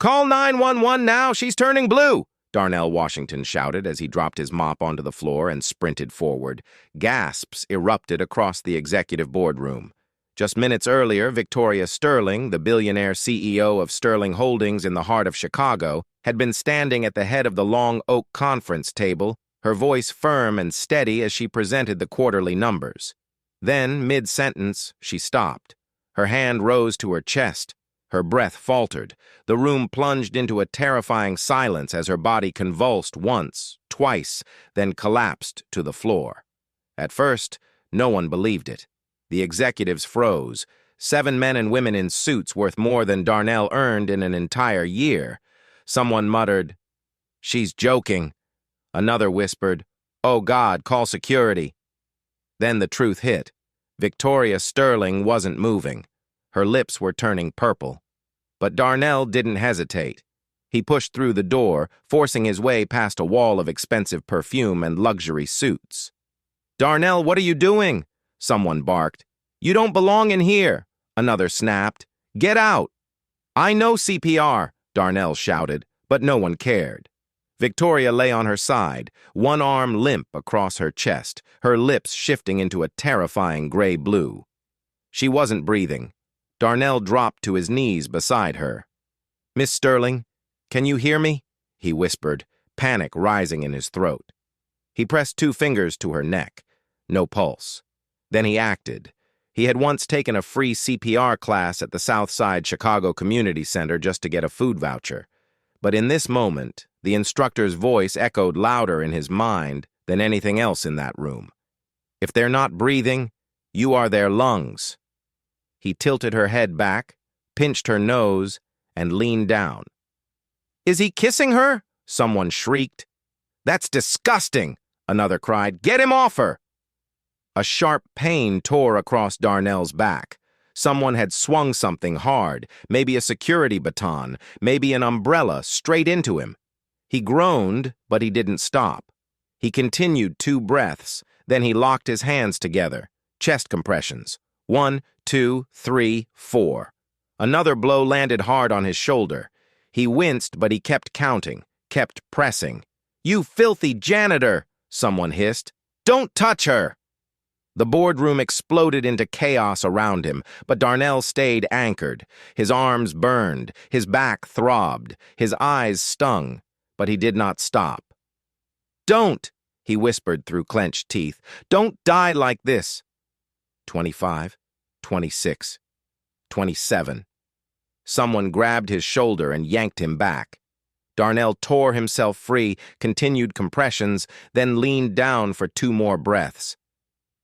Call 911 now, she's turning blue, Darnell Washington shouted as he dropped his mop onto the floor and sprinted forward. Gasps erupted across the executive boardroom. Just minutes earlier, Victoria Sterling, the billionaire CEO of Sterling Holdings in the heart of Chicago, had been standing at the head of the long oak conference table, her voice firm and steady as she presented the quarterly numbers. Then, mid-sentence, she stopped. Her hand rose to her chest. Her breath faltered. The room plunged into a terrifying silence as her body convulsed once, twice, then collapsed to the floor. At first, no one believed it. The executives froze. 7 men and women in suits worth more than Darnell earned in an entire year. Someone muttered, "She's joking." Another whispered, "Oh God, call security." Then the truth hit. Victoria Sterling wasn't moving. Her lips were turning purple. But Darnell didn't hesitate. He pushed through the door, forcing his way past a wall of expensive perfume and luxury suits. "Darnell, what are you doing?" Someone barked. "You don't belong in here," another snapped. "Get out." "I know CPR," Darnell shouted, but no one cared. Victoria lay on her side, one arm limp across her chest, her lips shifting into a terrifying gray blue. She wasn't breathing. Darnell dropped to his knees beside her. "Miss Sterling, can you hear me?" he whispered, panic rising in his throat. He pressed 2 fingers to her neck. No pulse. Then he acted. He had once taken a free CPR class at the Southside Chicago Community Center just to get a food voucher. But in this moment, the instructor's voice echoed louder in his mind than anything else in that room. "If they're not breathing, you are their lungs." He tilted her head back, pinched her nose, and leaned down. "Is he kissing her?" someone shrieked. "That's disgusting," another cried. "Get him off her!" A sharp pain tore across Darnell's back. Someone had swung something hard, maybe a security baton, maybe an umbrella, straight into him. He groaned, but he didn't stop. He continued 2 breaths, then he locked his hands together. Chest compressions. 1, 2, 3, 4. Another blow landed hard on his shoulder. He winced, but he kept counting, kept pressing. "You filthy janitor!" someone hissed. "Don't touch her!" The boardroom exploded into chaos around him, but Darnell stayed anchored. His arms burned, his back throbbed, his eyes stung, but he did not stop. "Don't!" he whispered through clenched teeth. "Don't die like this." 25, 26, 27. Someone grabbed his shoulder and yanked him back. Darnell tore himself free, continued compressions, then leaned down for 2 more breaths.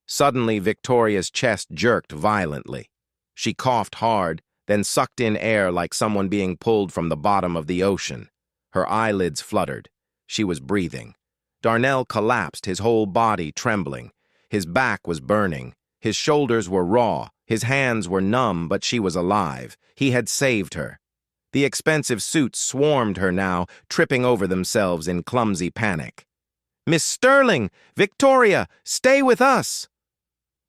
Suddenly, Victoria's chest jerked violently. She coughed hard, then sucked in air like someone being pulled from the bottom of the ocean. Her eyelids fluttered. She was breathing. Darnell collapsed, his whole body trembling. His back was burning. His shoulders were raw. His hands were numb, but she was alive. He had saved her. The expensive suits swarmed her now, tripping over themselves in clumsy panic. "Miss Sterling! Victoria! Stay with us!"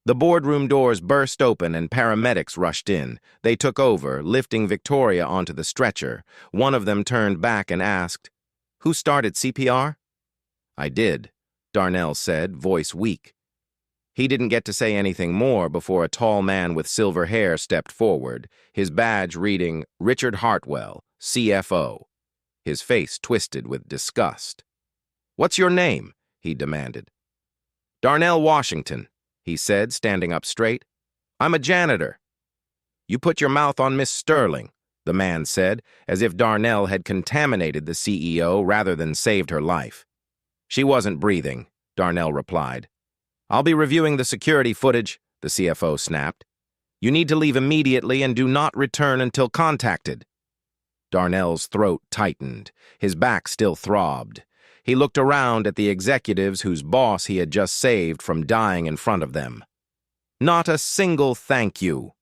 The boardroom doors burst open and paramedics rushed in. They took over, lifting Victoria onto the stretcher. One of them turned back and asked, "Who started CPR?" "I did," Darnell said, voice weak. He didn't get to say anything more before a tall man with silver hair stepped forward, his badge reading Richard Hartwell, CFO. His face twisted with disgust. "What's your name?" he demanded. "Darnell Washington," he said, standing up straight. "I'm a janitor." "You put your mouth on Miss Sterling," the man said, as if Darnell had contaminated the CEO rather than saved her life. "She wasn't breathing," Darnell replied. "I'll be reviewing the security footage," the CFO snapped. "You need to leave immediately and do not return until contacted." Darnell's throat tightened. His back still throbbed. He looked around at the executives whose boss he had just saved from dying in front of them. Not a single thank you.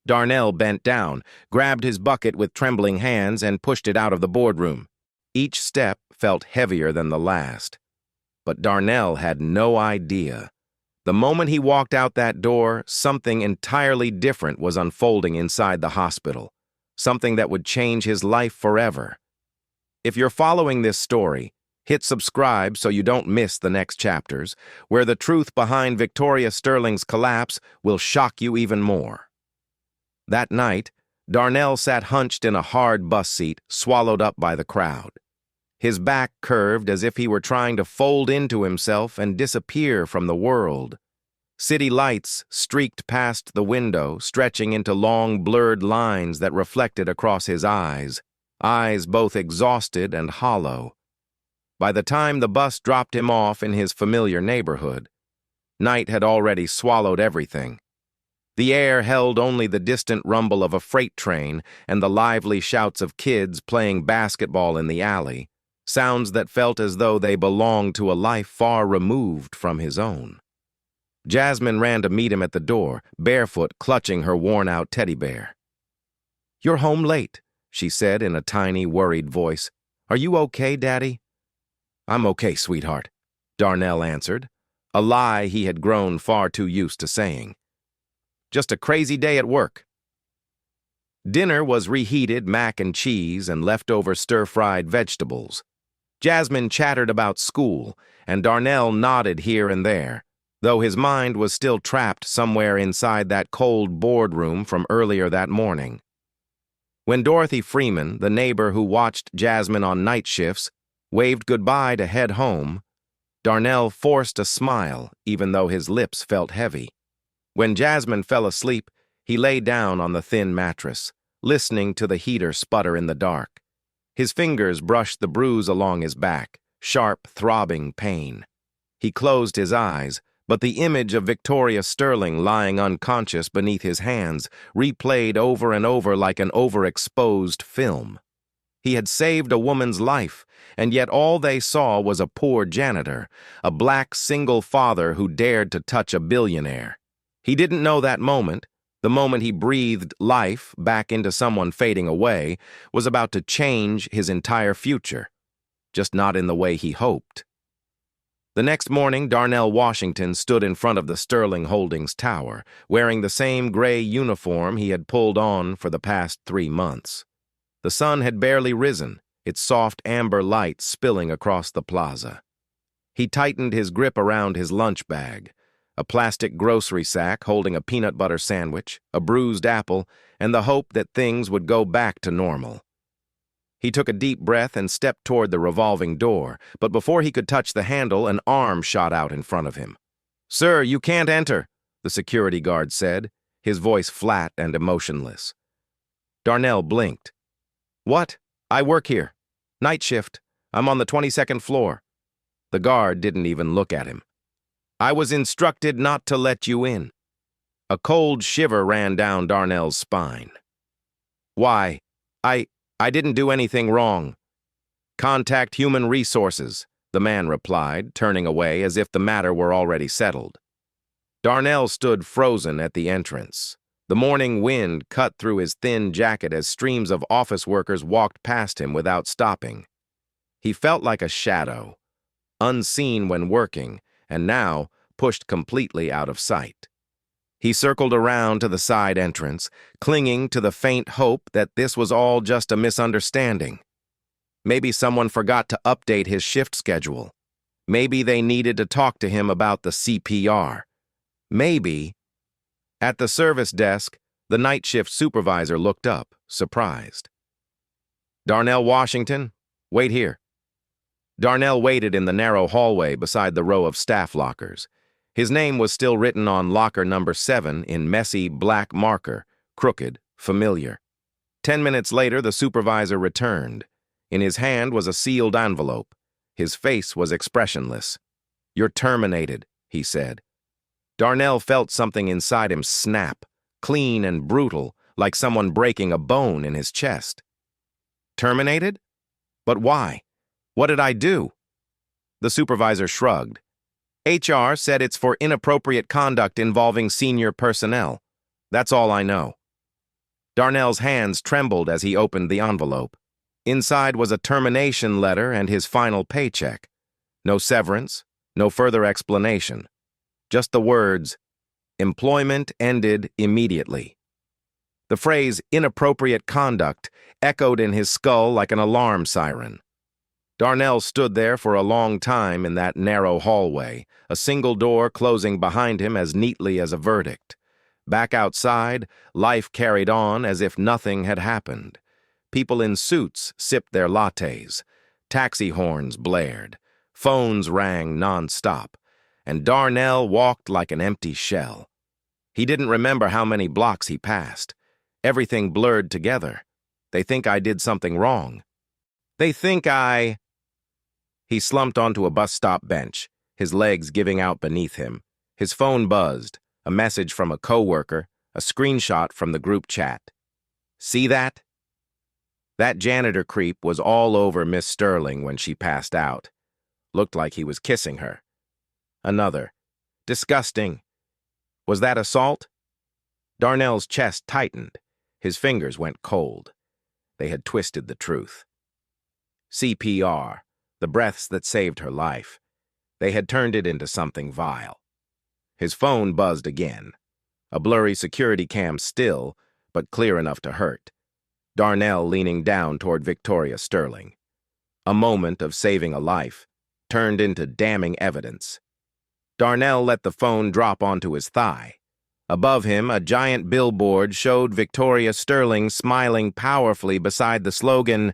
Darnell bent down, grabbed his bucket with trembling hands, and pushed it out of the boardroom. Each step felt heavier than the last. But Darnell had no idea. The moment he walked out that door, something entirely different was unfolding inside the hospital. something that would change his life forever. If you're following this story, hit subscribe so you don't miss the next chapters, where the truth behind Victoria Sterling's collapse will shock you even more. That night, Darnell sat hunched in a hard bus seat, swallowed up by the crowd. His back curved as if he were trying to fold into himself and disappear from the world. City lights streaked past the window, stretching into long, blurred lines that reflected across his eyes both exhausted and hollow. By the time the bus dropped him off in his familiar neighborhood, night had already swallowed everything. The air held only the distant rumble of a freight train and the lively shouts of kids playing basketball in the alley, sounds that felt as though they belonged to a life far removed from his own. Jasmine ran to meet him at the door, barefoot, clutching her worn-out teddy bear. "You're home late," she said in a tiny, worried voice. "Are you okay, Daddy?" "I'm okay, sweetheart," Darnell answered, a lie he had grown far too used to saying. "Just a crazy day at work." Dinner was reheated mac and cheese and leftover stir-fried vegetables. Jasmine chattered about school, and Darnell nodded here and there, though his mind was still trapped somewhere inside that cold boardroom from earlier that morning. When Dorothy Freeman, the neighbor who watched Jasmine on night shifts, waved goodbye to head home, Darnell forced a smile, even though his lips felt heavy. When Jasmine fell asleep, he lay down on the thin mattress, listening to the heater sputter in the dark. His fingers brushed the bruise along his back, sharp, throbbing pain. He closed his eyes, but the image of Victoria Sterling lying unconscious beneath his hands replayed over and over like an overexposed film. He had saved a woman's life, and yet all they saw was a poor janitor, a black single father who dared to touch a billionaire. He didn't know that moment, the moment he breathed life back into someone fading away, was about to change his entire future, just not in the way he hoped. The next morning, Darnell Washington stood in front of the Sterling Holdings tower, wearing the same gray uniform he had pulled on for the past 3 months. The sun had barely risen, its soft amber light spilling across the plaza. He tightened his grip around his lunch bag, a plastic grocery sack holding a peanut butter sandwich, a bruised apple, and the hope that things would go back to normal. He took a deep breath and stepped toward the revolving door, but before he could touch the handle, an arm shot out in front of him. "Sir, you can't enter," the security guard said, his voice flat and emotionless. Darnell blinked. "What? I work here. Night shift. I'm on the 22nd floor." The guard didn't even look at him. "I was instructed not to let you in." A cold shiver ran down Darnell's spine. "Why, I didn't do anything wrong." "Contact Human Resources," the man replied, turning away as if the matter were already settled. Darnell stood frozen at the entrance. The morning wind cut through his thin jacket as streams of office workers walked past him without stopping. He felt like a shadow, unseen when working, and now pushed completely out of sight. He circled around to the side entrance, clinging to the faint hope that this was all just a misunderstanding. Maybe someone forgot to update his shift schedule. Maybe they needed to talk to him about the CPR. Maybe... At the service desk, the night shift supervisor looked up, surprised. "Darnell Washington, wait here." Darnell waited in the narrow hallway beside the row of staff lockers. His name was still written on locker number 7 in messy black marker, crooked, familiar. 10 minutes later, the supervisor returned. In his hand was a sealed envelope. His face was expressionless. "You're terminated," he said. Darnell felt something inside him snap, clean and brutal, like someone breaking a bone in his chest. "Terminated? But why? What did I do?" The supervisor shrugged. "HR said it's for inappropriate conduct involving senior personnel. That's all I know." Darnell's hands trembled as he opened the envelope. Inside was a termination letter and his final paycheck. No severance, no further explanation. Just the words, "Employment ended immediately." The phrase inappropriate conduct echoed in his skull like an alarm siren. Darnell stood there for a long time in that narrow hallway, a single door closing behind him as neatly as a verdict. Back outside, life carried on as if nothing had happened. People in suits sipped their lattes. Taxi horns blared. Phones rang non-stop. And Darnell walked like an empty shell. He didn't remember how many blocks he passed. Everything blurred together. They think I did something wrong. They think I... He slumped onto a bus stop bench, his legs giving out beneath him. His phone buzzed, a message from a coworker, a screenshot from the group chat. See that? That janitor creep was all over Miss Sterling when she passed out. Looked like he was kissing her. Another. Disgusting. Was that assault? Darnell's chest tightened. His fingers went cold. They had twisted the truth. CPR, the breaths that saved her life. They had turned it into something vile. His phone buzzed again. A blurry security cam still, but clear enough to hurt. Darnell leaning down toward Victoria Sterling. A moment of saving a life turned into damning evidence. Darnell let the phone drop onto his thigh. Above him, a giant billboard showed Victoria Sterling smiling powerfully beside the slogan,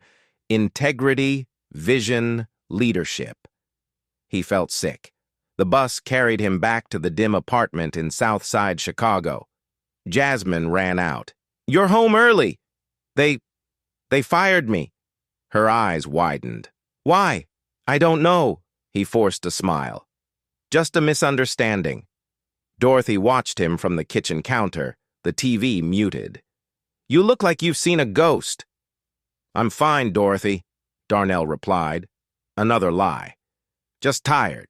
Integrity, Vision, Leadership. He felt sick. The bus carried him back to the dim apartment in South Side Chicago. Jasmine ran out. You're home early. They fired me. Her eyes widened. Why? I don't know. He forced a smile. Just a misunderstanding. Dorothy watched him from the kitchen counter, the TV muted. You look like you've seen a ghost. I'm fine, Dorothy, Darnell replied. Another lie. Just tired.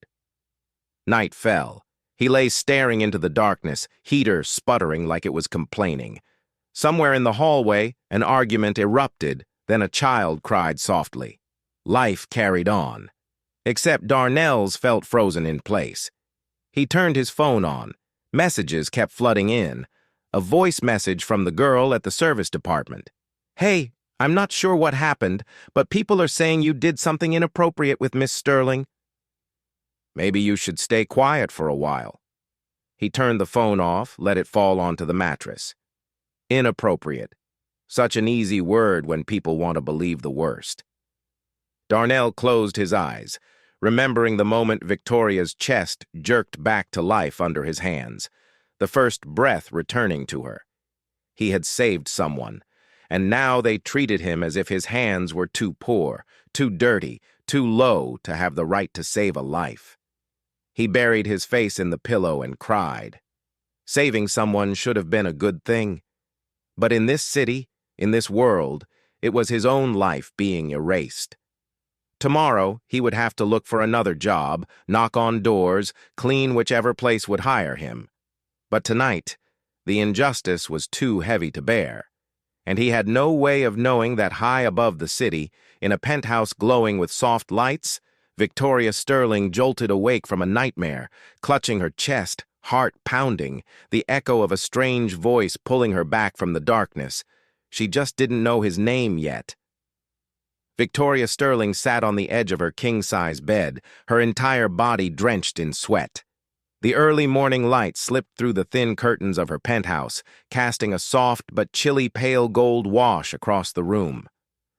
Night fell. He lay staring into the darkness, heater sputtering like it was complaining. Somewhere in the hallway, an argument erupted, then a child cried softly. Life carried on. Except Darnell's felt frozen in place. He turned his phone on. Messages kept flooding in. A voice message from the girl at the service department. Hey, I'm not sure what happened, but people are saying you did something inappropriate with Miss Sterling. Maybe you should stay quiet for a while. He turned the phone off, let it fall onto the mattress. Inappropriate. Such an easy word when people want to believe the worst. Darnell closed his eyes, remembering the moment Victoria's chest jerked back to life under his hands, the first breath returning to her. He had saved someone, and now they treated him as if his hands were too poor, too dirty, too low to have the right to save a life. He buried his face in the pillow and cried. Saving someone should have been a good thing. But in this city, in this world, it was his own life being erased. Tomorrow, he would have to look for another job, knock on doors, clean whichever place would hire him. But tonight, the injustice was too heavy to bear, and he had no way of knowing that high above the city, in a penthouse glowing with soft lights, Victoria Sterling jolted awake from a nightmare, clutching her chest, heart pounding, the echo of a strange voice pulling her back from the darkness. She just didn't know his name yet. Victoria Sterling sat on the edge of her king-size bed, her entire body drenched in sweat. The early morning light slipped through the thin curtains of her penthouse, casting a soft but chilly pale gold wash across the room.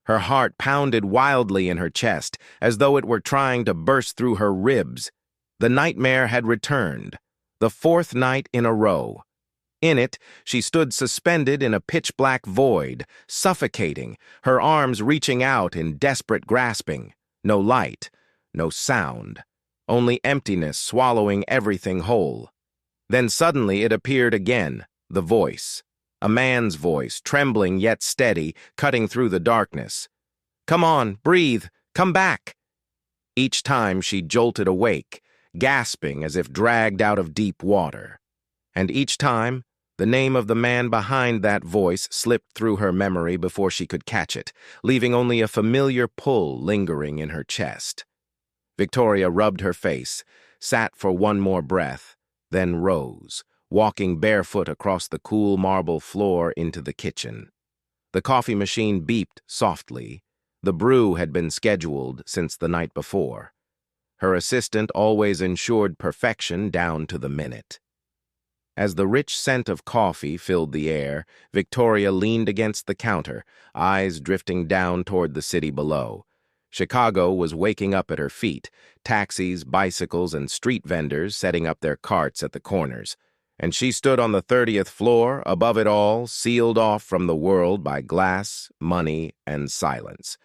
Her heart pounded wildly in her chest, as though it were trying to burst through her ribs. The nightmare had returned, the fourth night in a row. In it, she stood suspended in a pitch-black void, suffocating, her arms reaching out in desperate grasping. No light, no sound, only emptiness swallowing everything whole. Then suddenly it appeared again, the voice. A man's voice, trembling yet steady, cutting through the darkness. Come on, breathe, come back. Each time she jolted awake, gasping as if dragged out of deep water. And each time, the name of the man behind that voice slipped through her memory before she could catch it, leaving only a familiar pull lingering in her chest. Victoria rubbed her face, sat for one more breath, then rose, walking barefoot across the cool marble floor into the kitchen. The coffee machine beeped softly. The brew had been scheduled since the night before. Her assistant always ensured perfection down to the minute. As the rich scent of coffee filled the air, Victoria leaned against the counter, eyes drifting down toward the city below. Chicago was waking up at her feet, taxis, bicycles, and street vendors setting up their carts at the corners. And she stood on the 30th floor, above it all, sealed off from the world by glass, money, and silence.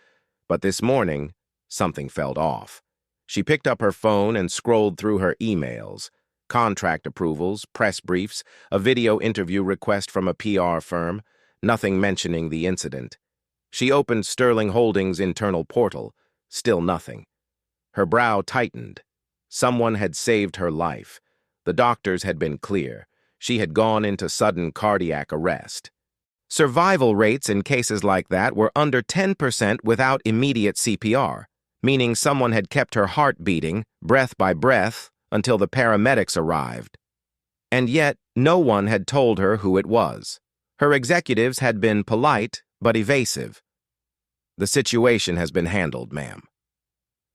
But this morning, something felt off. She picked up her phone and scrolled through her emails. Contract approvals, press briefs, a video interview request from a PR firm, nothing mentioning the incident. She opened Sterling Holdings' internal portal, still nothing. Her brow tightened. Someone had saved her life. The doctors had been clear. She had gone into sudden cardiac arrest. Survival rates in cases like that were under 10% without immediate CPR, meaning someone had kept her heart beating, breath by breath, until the paramedics arrived. And yet, no one had told her who it was. Her executives had been polite, but evasive. "The situation has been handled, ma'am."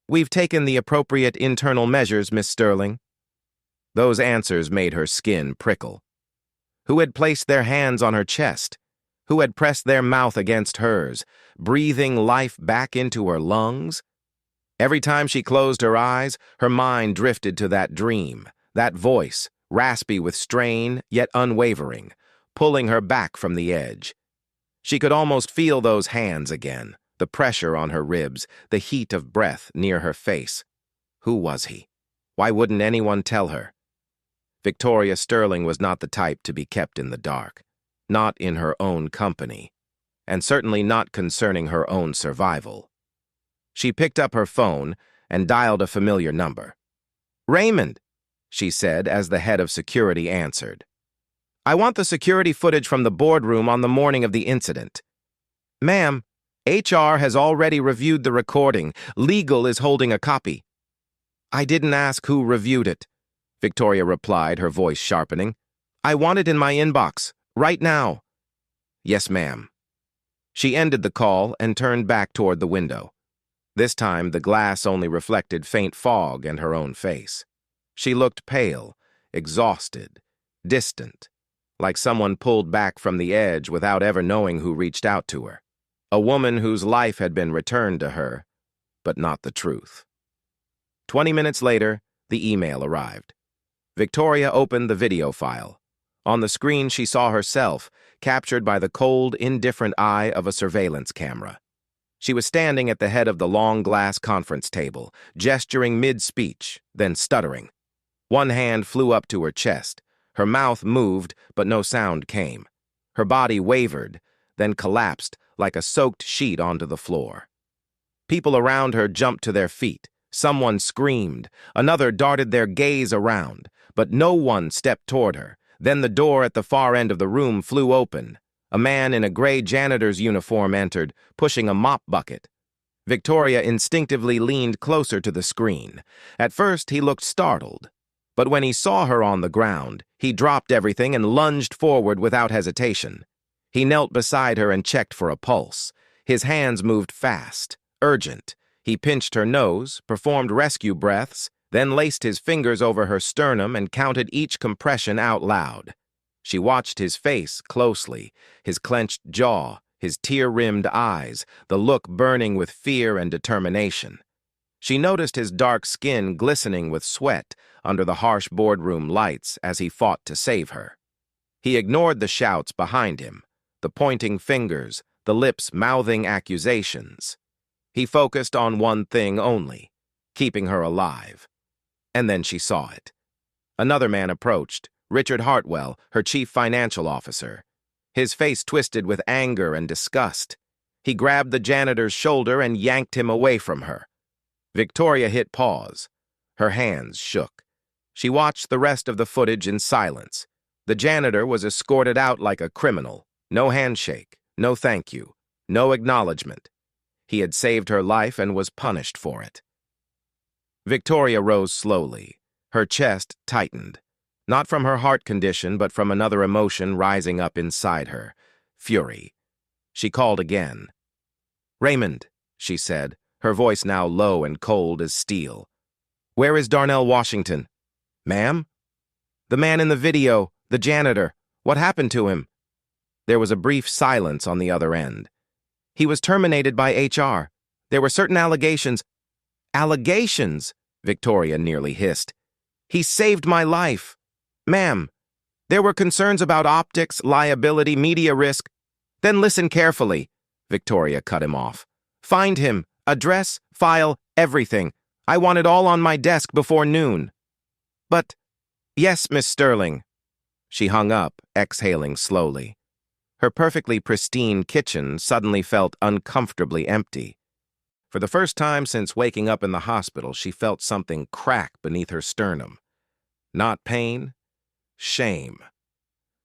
"We've taken the appropriate internal measures, Miss Sterling." Those answers made her skin prickle. Who had placed their hands on her chest? Who had pressed their mouth against hers, breathing life back into her lungs? Every time she closed her eyes, her mind drifted to that dream, that voice, raspy with strain, yet unwavering, pulling her back from the edge. She could almost feel those hands again, the pressure on her ribs, the heat of breath near her face. Who was he? Why wouldn't anyone tell her? Victoria Sterling was not the type to be kept in the dark, not in her own company, and certainly not concerning her own survival. She picked up her phone and dialed a familiar number. "Raymond," she said as the head of security answered. "I want the security footage from the boardroom on the morning of the incident." "Ma'am, HR has already reviewed the recording. Legal is holding a copy." "I didn't ask who reviewed it," Victoria replied, her voice sharpening. "I want it in my inbox, right now." "Yes, ma'am." She ended the call and turned back toward the window. This time, the glass only reflected faint fog and her own face. She looked pale, exhausted, distant, like someone pulled back from the edge without ever knowing who reached out to her. A woman whose life had been returned to her, but not the truth. 20 minutes later, the email arrived. Victoria opened the video file. On the screen, she saw herself, captured by the cold, indifferent eye of a surveillance camera. She was standing at the head of the long glass conference table, gesturing mid-speech, then stuttering. One hand flew up to her chest. Her mouth moved, but no sound came. Her body wavered, then collapsed like a soaked sheet onto the floor. People around her jumped to their feet. Someone screamed. Another darted their gaze around, but no one stepped toward her. Then the door at the far end of the room flew open. A man in a gray janitor's uniform entered, pushing a mop bucket. Victoria instinctively leaned closer to the screen. At first, he looked startled. But when he saw her on the ground, he dropped everything and lunged forward without hesitation. He knelt beside her and checked for a pulse. His hands moved fast, urgent. He pinched her nose, performed rescue breaths, then laced his fingers over her sternum and counted each compression out loud. She watched his face closely, his clenched jaw, his tear-rimmed eyes, the look burning with fear and determination. She noticed his dark skin glistening with sweat under the harsh boardroom lights as he fought to save her. He ignored the shouts behind him, the pointing fingers, the lips mouthing accusations. He focused on one thing only, keeping her alive. And then she saw it. Another man approached, Richard Hartwell, her chief financial officer. His face twisted with anger and disgust. He grabbed the janitor's shoulder and yanked him away from her. Victoria hit pause. Her hands shook. She watched the rest of the footage in silence. The janitor was escorted out like a criminal. No handshake, no thank you, no acknowledgement. He had saved her life and was punished for it. Victoria rose slowly. Her chest tightened. Not from her heart condition, but from another emotion rising up inside her. Fury. She called again. "Raymond," she said, her voice now low and cold as steel. "Where is Darnell Washington?" "Ma'am?" "The man in the video, the janitor. What happened to him?" There was a brief silence on the other end. "He was terminated by HR. There were certain allegations." "Allegations?" Victoria nearly hissed. "He saved my life." "Ma'am, there were concerns about optics, liability, media risk." "Then listen carefully," Victoria cut him off. "Find him, address, file, everything. I want it all on my desk before noon." "But—" "Yes, Miss Sterling." She hung up, exhaling slowly. Her perfectly pristine kitchen suddenly felt uncomfortably empty. For the first time since waking up in the hospital, she felt something crack beneath her sternum. Not pain, shame.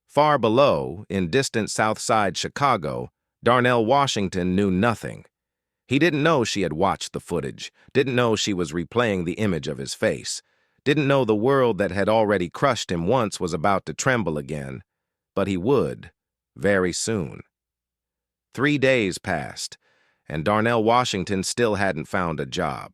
Far below, in distant Southside Chicago, Darnell Washington knew nothing. He didn't know she had watched the footage, didn't know she was replaying the image of his face, didn't know the world that had already crushed him once was about to tremble again. But he would, very soon. 3 days passed, and Darnell Washington still hadn't found a job.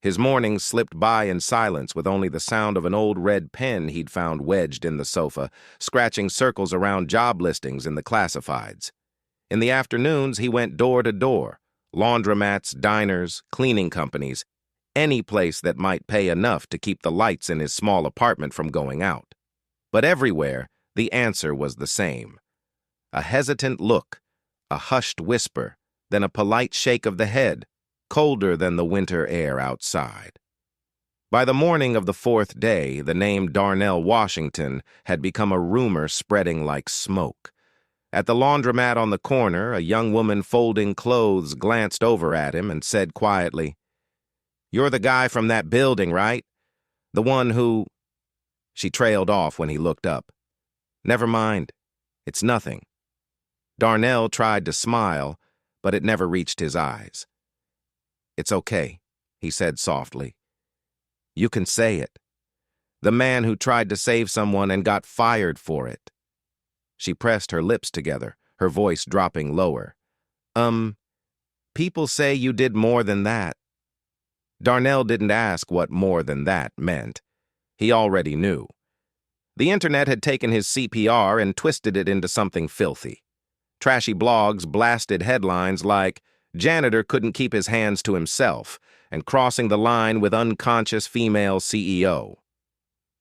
His mornings slipped by in silence with only the sound of an old red pen he'd found wedged in the sofa, scratching circles around job listings in the classifieds. In the afternoons, he went door to door, laundromats, diners, cleaning companies, any place that might pay enough to keep the lights in his small apartment from going out. But everywhere, the answer was the same. A hesitant look, a hushed whisper, then a polite shake of the head, colder than the winter air outside. By the morning of the 4th day, the name Darnell Washington had become a rumor spreading like smoke. At the laundromat on the corner, a young woman folding clothes glanced over at him and said quietly, "You're the guy from that building, right? The one who—" She trailed off when he looked up. "Never mind. It's nothing." Darnell tried to smile, but it never reached his eyes. "It's okay," he said softly. "You can say it. The man who tried to save someone and got fired for it." She pressed her lips together, her voice dropping lower. People say you did more than that." Darnell didn't ask what more than that meant. He already knew. The internet had taken his CPR and twisted it into something filthy. Trashy blogs blasted headlines like, "Janitor couldn't keep his hands to himself," and "Crossing the line with unconscious female CEO."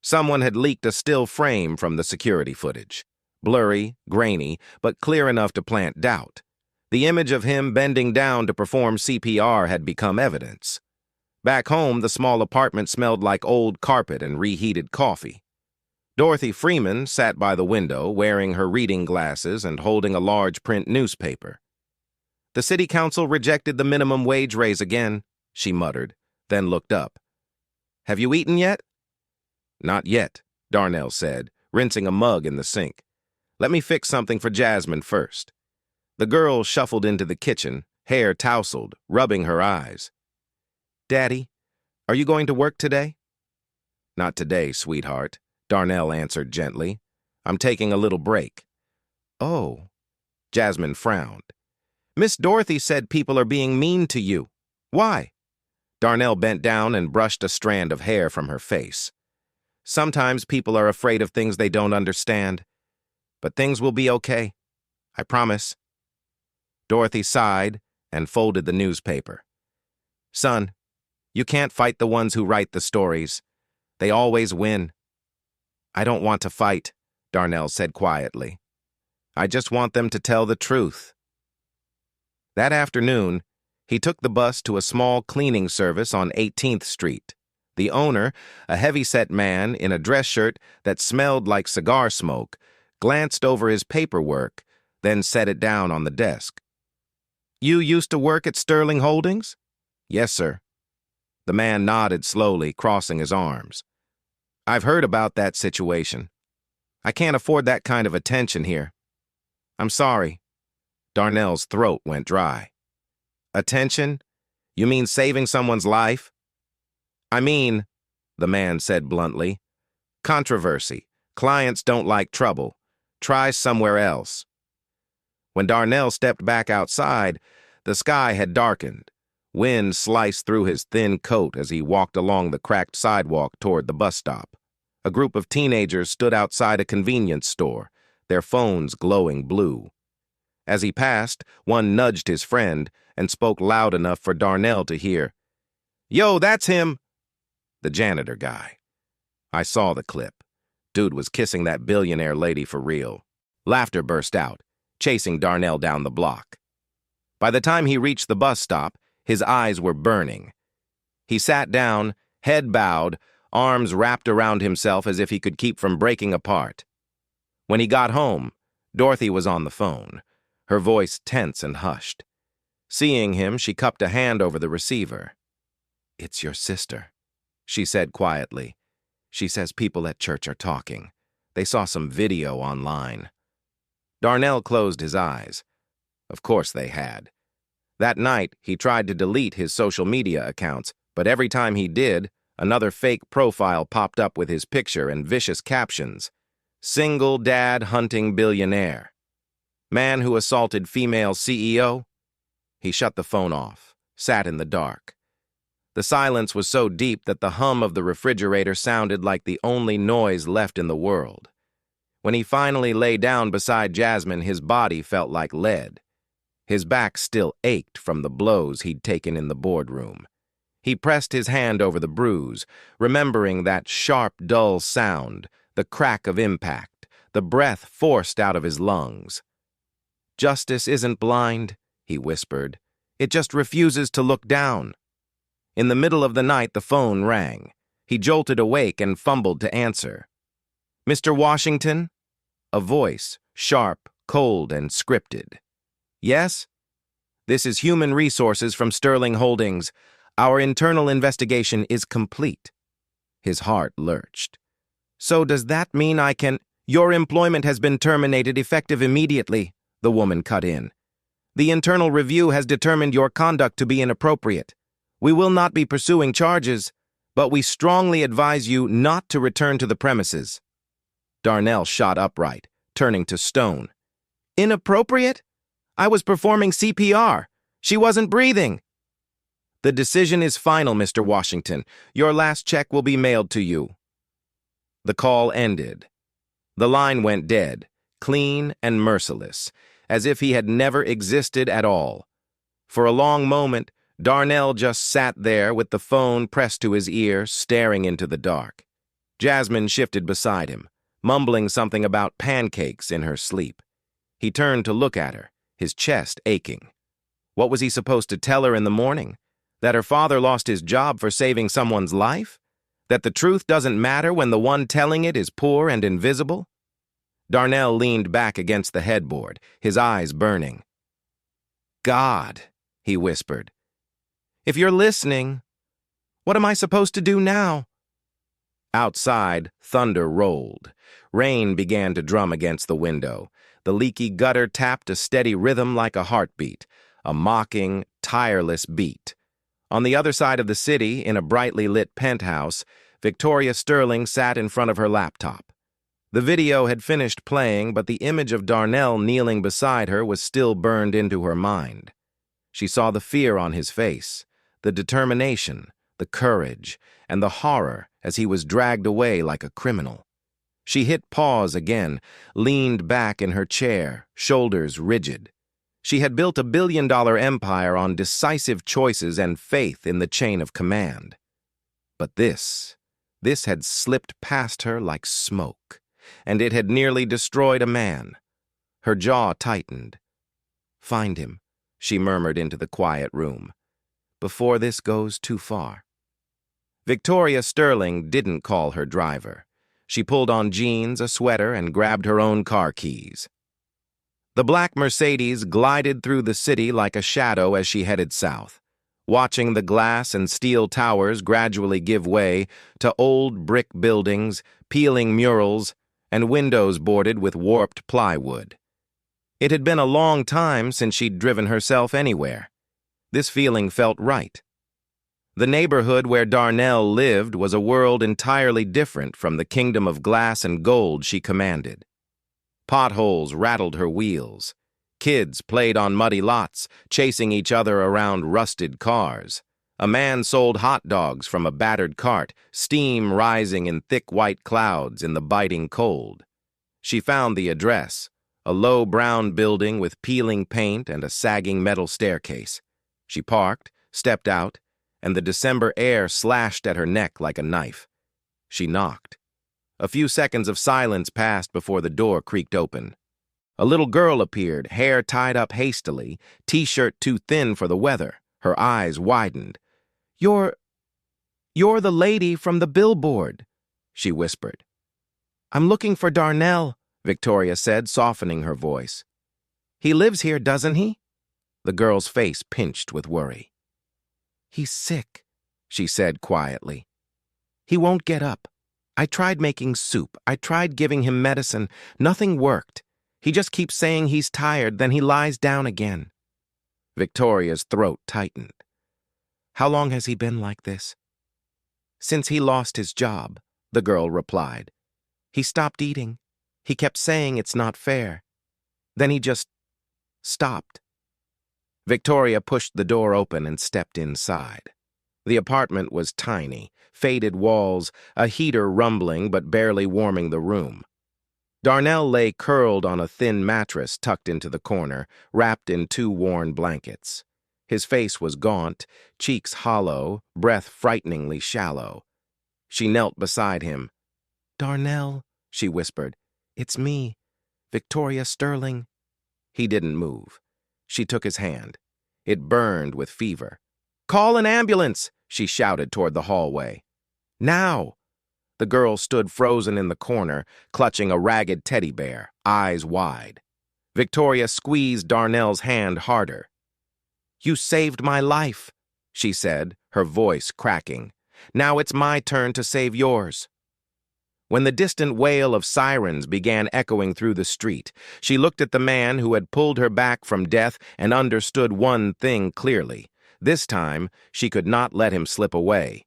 Someone had leaked a still frame from the security footage. Blurry, grainy, but clear enough to plant doubt. The image of him bending down to perform CPR had become evidence. Back home, the small apartment smelled like old carpet and reheated coffee. Dorothy Freeman sat by the window, wearing her reading glasses and holding a large print newspaper. "The city council rejected the minimum wage raise again," she muttered, then looked up. "Have you eaten yet?" "Not yet," Darnell said, rinsing a mug in the sink. "Let me fix something for Jasmine first." The girl shuffled into the kitchen, hair tousled, rubbing her eyes. "Daddy, are you going to work today?" "Not today, sweetheart," Darnell answered gently. "I'm taking a little break." "Oh." Jasmine frowned. "Miss Dorothy said people are being mean to you. Why?" Darnell bent down and brushed a strand of hair from her face. "Sometimes people are afraid of things they don't understand. But things will be okay. I promise." Dorothy sighed and folded the newspaper. "Son, you can't fight the ones who write the stories. They always win." "I don't want to fight," Darnell said quietly. "I just want them to tell the truth." That afternoon, he took the bus to a small cleaning service on 18th Street. The owner, a heavy-set man in a dress shirt that smelled like cigar smoke, glanced over his paperwork, then set it down on the desk. "You used to work at Sterling Holdings?" "Yes, sir." The man nodded slowly, crossing his arms. "I've heard about that situation. I can't afford that kind of attention here. I'm sorry." Darnell's throat went dry. "Attention? You mean saving someone's life?" "I mean," the man said bluntly, "controversy, Clients don't like trouble. Try somewhere else." When Darnell stepped back outside, the sky had darkened. Wind sliced through his thin coat as he walked along the cracked sidewalk toward the bus stop. A group of teenagers stood outside a convenience store, their phones glowing blue. As he passed, one nudged his friend and spoke loud enough for Darnell to hear. "Yo, that's him!" The janitor guy. I saw the clip. Dude was kissing that billionaire lady for real. Laughter burst out, chasing Darnell down the block. By the time he reached the bus stop, his eyes were burning. He sat down, head bowed, arms wrapped around himself as if he could keep from breaking apart. When he got home, Dorothy was on the phone, her voice tense and hushed. Seeing him, she cupped a hand over the receiver. "It's your sister," she said quietly. "She says people at church are talking. They saw some video online." Darnell closed his eyes. Of course they had. That night, he tried to delete his social media accounts, but every time he did, another fake profile popped up with his picture and vicious captions. "Single dad hunting billionaire. Man who assaulted female CEO." He shut the phone off, sat in the dark. The silence was so deep that the hum of the refrigerator sounded like the only noise left in the world. When he finally lay down beside Jasmine, his body felt like lead. His back still ached from the blows he'd taken in the boardroom. He pressed his hand over the bruise, remembering that sharp, dull sound, the crack of impact, the breath forced out of his lungs. "Justice isn't blind," he whispered. "It just refuses to look down." In the middle of the night, the phone rang. He jolted awake and fumbled to answer. "Mr. Washington?" A voice, sharp, cold, and scripted. "Yes? This is Human Resources from Sterling Holdings. Our internal investigation is complete." His heart lurched. "So does that mean I can—" "Your employment has been terminated effective immediately," the woman cut in. "The internal review has determined your conduct to be inappropriate. We will not be pursuing charges, but we strongly advise you not to return to the premises." Darnell shot upright, turning to stone. "Inappropriate? I was performing CPR. She wasn't breathing." "The decision is final, Mr. Washington. Your last check will be mailed to you." The call ended. The line went dead, clean and merciless, as if he had never existed at all. For a long moment, Darnell just sat there with the phone pressed to his ear, staring into the dark. Jasmine shifted beside him, mumbling something about pancakes in her sleep. He turned to look at her, his chest aching. What was he supposed to tell her in the morning? That her father lost his job for saving someone's life? That the truth doesn't matter when the one telling it is poor and invisible? Darnell leaned back against the headboard, his eyes burning. "God," he whispered. "If you're listening, what am I supposed to do now?" Outside, thunder rolled. Rain began to drum against the window. The leaky gutter tapped a steady rhythm like a heartbeat, a mocking, tireless beat. On the other side of the city, in a brightly lit penthouse, Victoria Sterling sat in front of her laptop. The video had finished playing, but the image of Darnell kneeling beside her was still burned into her mind. She saw the fear on his face, the determination, the courage, and the horror as he was dragged away like a criminal. She hit pause again, leaned back in her chair, shoulders rigid. She had built a billion-dollar empire on decisive choices and faith in the chain of command. But this had slipped past her like smoke, and it had nearly destroyed a man. Her jaw tightened. "Find him," she murmured into the quiet room, "before this goes too far." Victoria Sterling didn't call her driver. She pulled on jeans, a sweater, and grabbed her own car keys. The black Mercedes glided through the city like a shadow as she headed south, watching the glass and steel towers gradually give way to old brick buildings, peeling murals, and windows boarded with warped plywood. It had been a long time since she'd driven herself anywhere. This feeling felt right. The neighborhood where Darnell lived was a world entirely different from the kingdom of glass and gold she commanded. Potholes rattled her wheels. Kids played on muddy lots, chasing each other around rusted cars. A man sold hot dogs from a battered cart, steam rising in thick white clouds in the biting cold. She found the address, a low brown building with peeling paint and a sagging metal staircase. She parked, stepped out, and the December air slashed at her neck like a knife. She knocked. A few seconds of silence passed before the door creaked open. A little girl appeared, hair tied up hastily, t-shirt too thin for the weather. Her eyes widened. You're the lady from the billboard," she whispered. "I'm looking for Darnell," Victoria said, softening her voice. "He lives here, doesn't he?" The girl's face pinched with worry. "He's sick," she said quietly. "He won't get up. I tried making soup. I tried giving him medicine. Nothing worked. He just keeps saying he's tired, then he lies down again." Victoria's throat tightened. "How long has he been like this?" "Since he lost his job," the girl replied. "He stopped eating. He kept saying it's not fair. Then he just stopped." Victoria pushed the door open and stepped inside. The apartment was tiny, faded walls, a heater rumbling but barely warming the room. Darnell lay curled on a thin mattress tucked into the corner, wrapped in 2 worn blankets. His face was gaunt, cheeks hollow, breath frighteningly shallow. She knelt beside him. "Darnell," she whispered, "it's me, Victoria Sterling." He didn't move. She took his hand. It burned with fever. "Call an ambulance!" she shouted toward the hallway. "Now!" The girl stood frozen in the corner, clutching a ragged teddy bear, eyes wide. Victoria squeezed Darnell's hand harder. "You saved my life," she said, her voice cracking. "Now it's my turn to save yours." When the distant wail of sirens began echoing through the street, she looked at the man who had pulled her back from death and understood one thing clearly. This time, she could not let him slip away.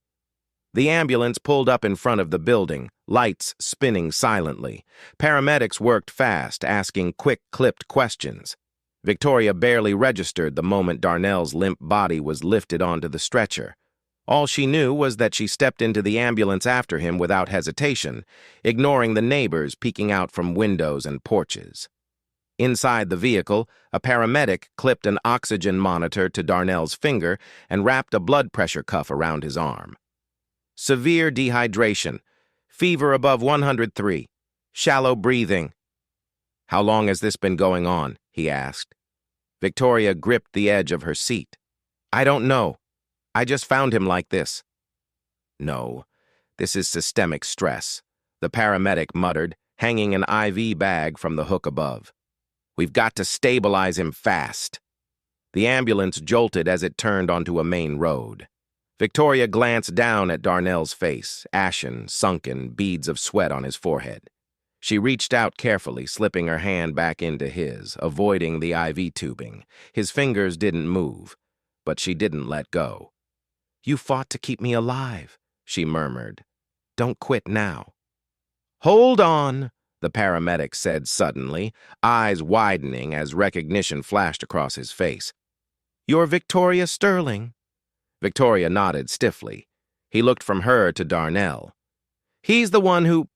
The ambulance pulled up in front of the building, lights spinning silently. Paramedics worked fast, asking quick, clipped questions. Victoria barely registered the moment Darnell's limp body was lifted onto the stretcher. All she knew was that she stepped into the ambulance after him without hesitation, ignoring the neighbors peeking out from windows and porches. Inside the vehicle, a paramedic clipped an oxygen monitor to Darnell's finger and wrapped a blood pressure cuff around his arm. "Severe dehydration, fever above 103, shallow breathing." "How long has this been going on?" he asked. Victoria gripped the edge of her seat. "I don't know. I just found him like this." "No, this is systemic stress," the paramedic muttered, hanging an IV bag from the hook above. "We've got to stabilize him fast." The ambulance jolted as it turned onto a main road. Victoria glanced down at Darnell's face, ashen, sunken, beads of sweat on his forehead. She reached out carefully, slipping her hand back into his, avoiding the IV tubing. His fingers didn't move, but she didn't let go. "You fought to keep me alive," she murmured. "Don't quit now." "Hold on," the paramedic said suddenly, eyes widening as recognition flashed across his face. "You're Victoria Sterling." Victoria nodded stiffly. He looked from her to Darnell. "He's the one who—"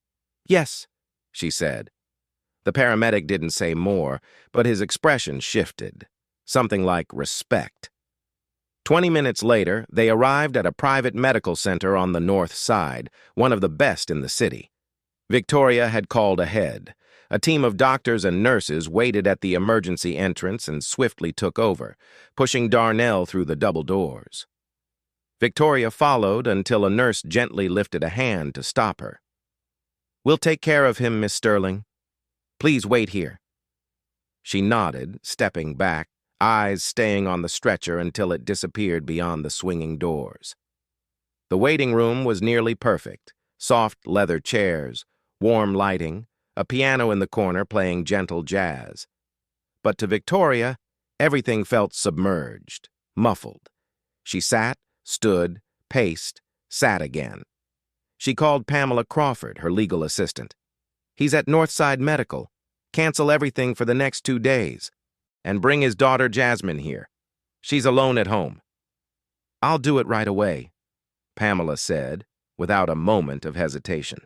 "Yes," she said. The paramedic didn't say more, but his expression shifted. Something like respect. 20 minutes later, they arrived at a private medical center on the north side, one of the best in the city. Victoria had called ahead. A team of doctors and nurses waited at the emergency entrance and swiftly took over, pushing Darnell through the double doors. Victoria followed until a nurse gently lifted a hand to stop her. "We'll take care of him, Miss Sterling. Please wait here." She nodded, stepping back, eyes staying on the stretcher until it disappeared beyond the swinging doors. The waiting room was nearly perfect. Soft leather chairs, warm lighting, a piano in the corner playing gentle jazz. But to Victoria, everything felt submerged, muffled. She sat, stood, paced, sat again. She called Pamela Crawford, her legal assistant. "He's at Northside Medical. Cancel everything for the next 2 days. And bring his daughter Jasmine here. She's alone at home." "I'll do it right away," Pamela said, without a moment of hesitation.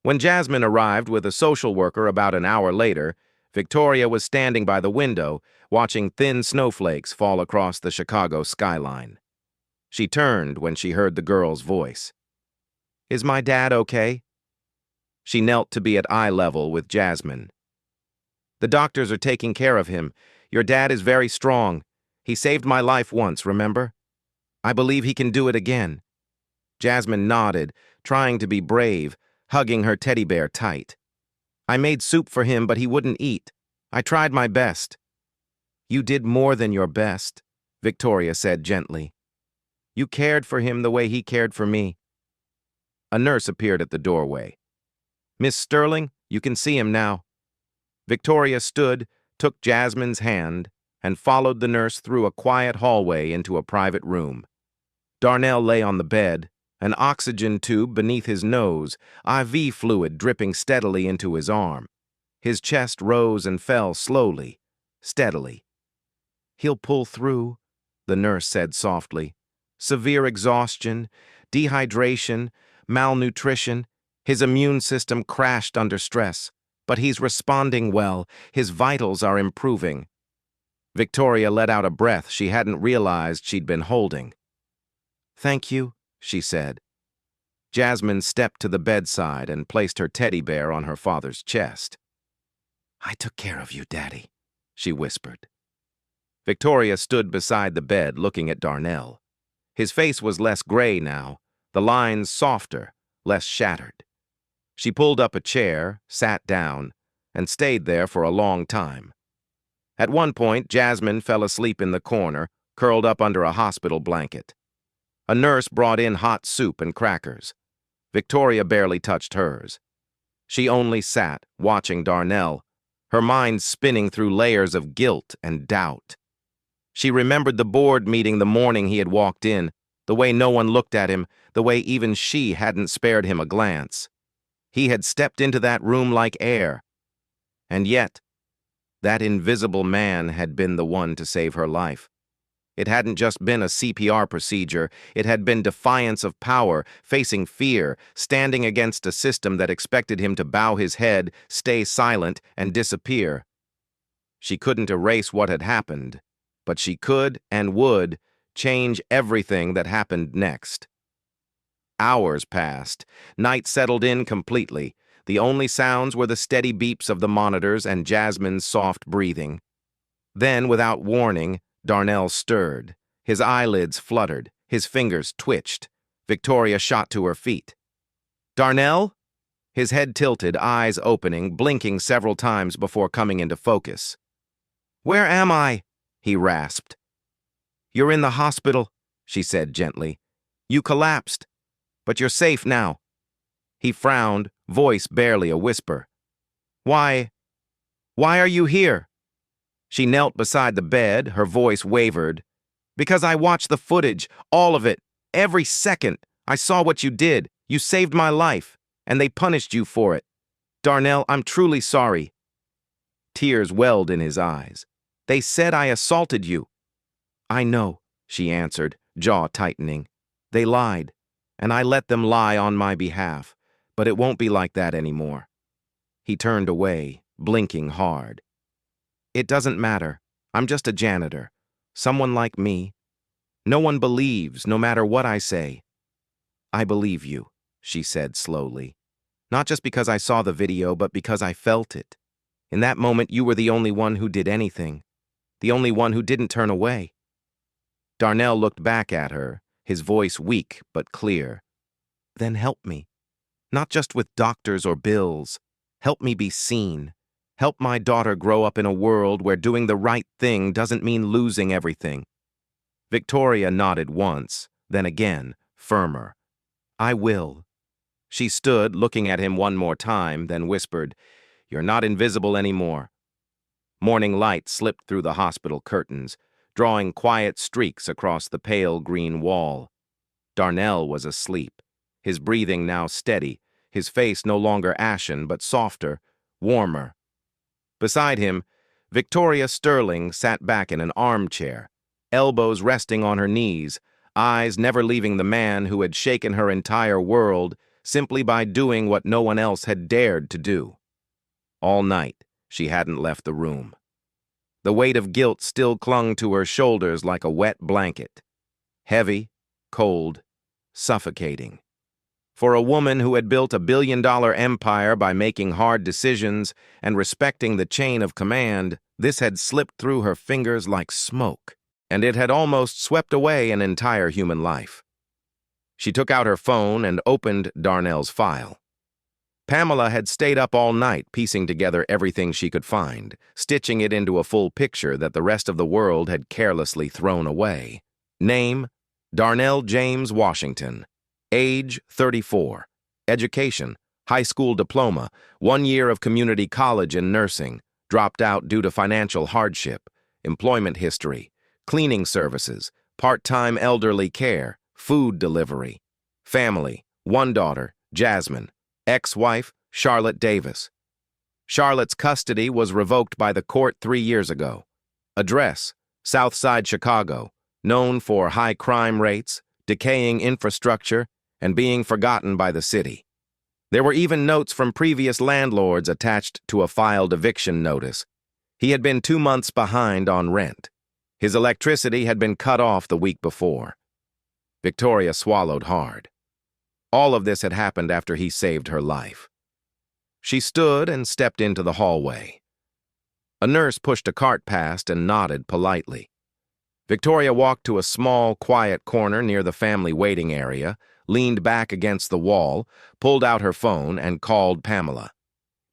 When Jasmine arrived with a social worker about an hour later, Victoria was standing by the window, watching thin snowflakes fall across the Chicago skyline. She turned when she heard the girl's voice. "Is my dad okay?" She knelt to be at eye level with Jasmine. "The doctors are taking care of him. Your dad is very strong. He saved my life once, remember? I believe he can do it again." Jasmine nodded, trying to be brave, hugging her teddy bear tight. "I made soup for him, but he wouldn't eat. I tried my best." "You did more than your best," Victoria said gently. "You cared for him the way he cared for me." A nurse appeared at the doorway. "Miss Sterling, you can see him now." Victoria stood, took Jasmine's hand, and followed the nurse through a quiet hallway into a private room. Darnell lay on the bed, an oxygen tube beneath his nose, IV fluid dripping steadily into his arm. His chest rose and fell slowly, steadily. "He'll pull through," the nurse said softly. "Severe exhaustion, dehydration, malnutrition. His immune system crashed under stress, but he's responding well. His vitals are improving." Victoria let out a breath she hadn't realized she'd been holding. "Thank you," she said. Jasmine stepped to the bedside and placed her teddy bear on her father's chest. "I took care of you, Daddy," she whispered. Victoria stood beside the bed looking at Darnell. His face was less gray now, the lines softer, less shattered. She pulled up a chair, sat down, and stayed there for a long time. At one point, Jasmine fell asleep in the corner, curled up under a hospital blanket. A nurse brought in hot soup and crackers. Victoria barely touched hers. She only sat, watching Darnell, her mind spinning through layers of guilt and doubt. She remembered the board meeting the morning he had walked in, the way no one looked at him, the way even she hadn't spared him a glance. He had stepped into that room like air. And yet, that invisible man had been the one to save her life. It hadn't just been a CPR procedure, it had been defiance of power, facing fear, standing against a system that expected him to bow his head, stay silent, and disappear. She couldn't erase what had happened, but she could and would change everything that happened next. Hours passed. Night settled in completely. The only sounds were the steady beeps of the monitors and Jasmine's soft breathing. Then, without warning, Darnell stirred. His eyelids fluttered. His fingers twitched. Victoria shot to her feet. "Darnell?" His head tilted, eyes opening, blinking several times before coming into focus. "Where am I?" he rasped. "You're in the hospital," she said gently. "You collapsed. But you're safe now." He frowned, voice barely a whisper. Why are you here?" She knelt beside the bed, her voice wavered. "Because I watched the footage, all of it, every second. I saw what you did. You saved my life, and they punished you for it. Darnell, I'm truly sorry." Tears welled in his eyes. "They said I assaulted you." "I know," she answered, jaw tightening. "They lied, and I let them lie on my behalf, but it won't be like that anymore." He turned away, blinking hard. "It doesn't matter. I'm just a janitor. Someone like me. No one believes, no matter what I say." "I believe you," she said slowly. "Not just because I saw the video, but because I felt it. In that moment, you were the only one who did anything. The only one who didn't turn away." Darnell looked back at her, his voice weak but clear. "Then help me. Not just with doctors or bills. Help me be seen. Help my daughter grow up in a world where doing the right thing doesn't mean losing everything." Victoria nodded once, then again, firmer. "I will." She stood, looking at him one more time, then whispered, "You're not invisible anymore." Morning light slipped through the hospital curtains, drawing quiet streaks across the pale green wall. Darnell was asleep, his breathing now steady, his face no longer ashen but softer, warmer. Beside him, Victoria Sterling sat back in an armchair, elbows resting on her knees, eyes never leaving the man who had shaken her entire world simply by doing what no one else had dared to do. All night, she hadn't left the room. The weight of guilt still clung to her shoulders like a wet blanket. Heavy, cold, suffocating. For a woman who had built a billion-dollar empire by making hard decisions and respecting the chain of command, this had slipped through her fingers like smoke, and it had almost swept away an entire human life. She took out her phone and opened Darnell's file. Pamela had stayed up all night piecing together everything she could find, stitching it into a full picture that the rest of the world had carelessly thrown away. Name, Darnell James Washington. Age, 34. Education, high school diploma, 1 year of community college in nursing, dropped out due to financial hardship. Employment history, cleaning services, part-time elderly care, food delivery. Family, 1 daughter, Jasmine. Ex-wife, Charlotte Davis. Charlotte's custody was revoked by the court 3 years ago. Address, Southside Chicago, known for high crime rates, decaying infrastructure, and being forgotten by the city. There were even notes from previous landlords attached to a filed eviction notice. He had been 2 months behind on rent. His electricity had been cut off the week before. Victoria swallowed hard. All of this had happened after he saved her life. She stood and stepped into the hallway. A nurse pushed a cart past and nodded politely. Victoria walked to a small, quiet corner near the family waiting area, leaned back against the wall, pulled out her phone, and called Pamela.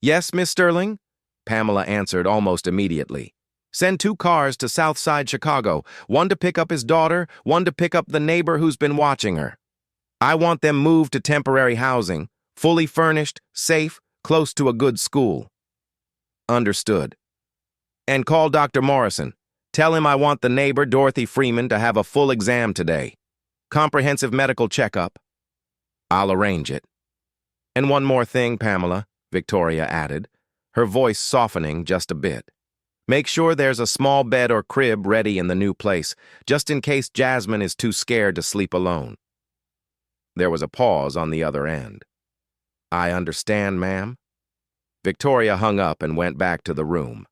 "Yes, Miss Sterling?" Pamela answered almost immediately. "Send 2 cars to Southside Chicago, 1 to pick up his daughter, 1 to pick up the neighbor who's been watching her. I want them moved to temporary housing, fully furnished, safe, close to a good school." "Understood." "And call Dr. Morrison. Tell him I want the neighbor, Dorothy Freeman, to have a full exam today. Comprehensive medical checkup." "I'll arrange it." "And one more thing, Pamela," Victoria added, her voice softening just a bit. "Make sure there's a small bed or crib ready in the new place, just in case Jasmine is too scared to sleep alone." There was a pause on the other end. "I understand, ma'am." Victoria hung up and went back to the room.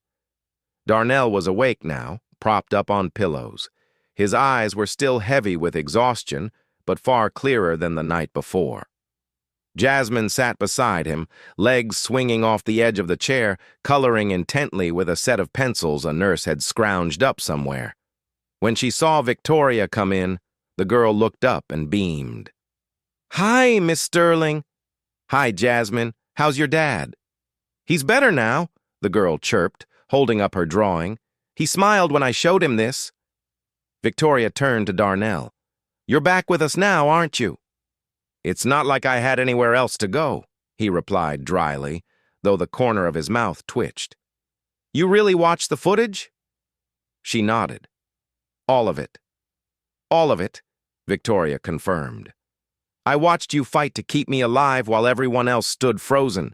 Darnell was awake now, propped up on pillows. His eyes were still heavy with exhaustion, but far clearer than the night before. Jasmine sat beside him, legs swinging off the edge of the chair, coloring intently with a set of pencils a nurse had scrounged up somewhere. When she saw Victoria come in, the girl looked up and beamed. "Hi, Miss Sterling." "Hi, Jasmine. How's your dad?" "He's better now," the girl chirped, holding up her drawing. "He smiled when I showed him this." Victoria turned to Darnell. "You're back with us now, aren't you?" "It's not like I had anywhere else to go," he replied dryly, though the corner of his mouth twitched. "You really watched the footage?" She nodded. "All of it." "All of it," Victoria confirmed. "I watched you fight to keep me alive while everyone else stood frozen.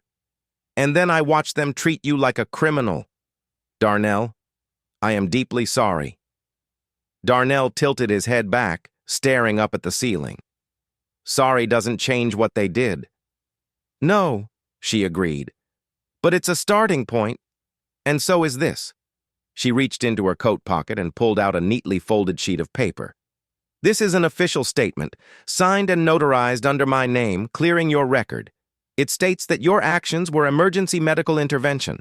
And then I watched them treat you like a criminal. Darnell, I am deeply sorry." Darnell tilted his head back, staring up at the ceiling. "Sorry doesn't change what they did." "No," she agreed. "But it's a starting point. And so is this." She reached into her coat pocket and pulled out a neatly folded sheet of paper. "This is an official statement, signed and notarized under my name, clearing your record. It states that your actions were emergency medical intervention,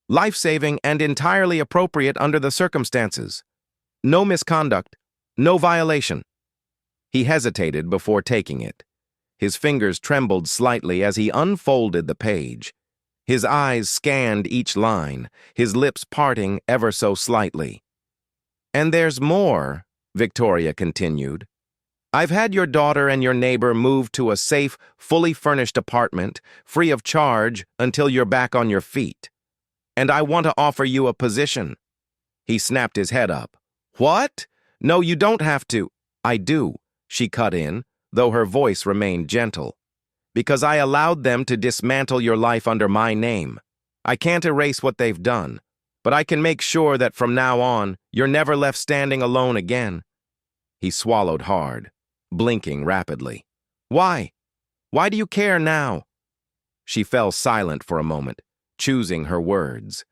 life-saving and entirely appropriate under the circumstances. No misconduct, no violation." He hesitated before taking it. His fingers trembled slightly as he unfolded the page. His eyes scanned each line, his lips parting ever so slightly. "And there's more," Victoria continued. "I've had your daughter and your neighbor moved to a safe, fully furnished apartment, free of charge, until you're back on your feet. And I want to offer you a position." He snapped his head up. "What? No, you don't have to." "I do," she cut in, though her voice remained gentle. "Because I allowed them to dismantle your life under my name. I can't erase what they've done, but I can make sure that from now on, you're never left standing alone again." He swallowed hard, blinking rapidly. "Why? Why do you care now?" She fell silent for a moment, choosing her words.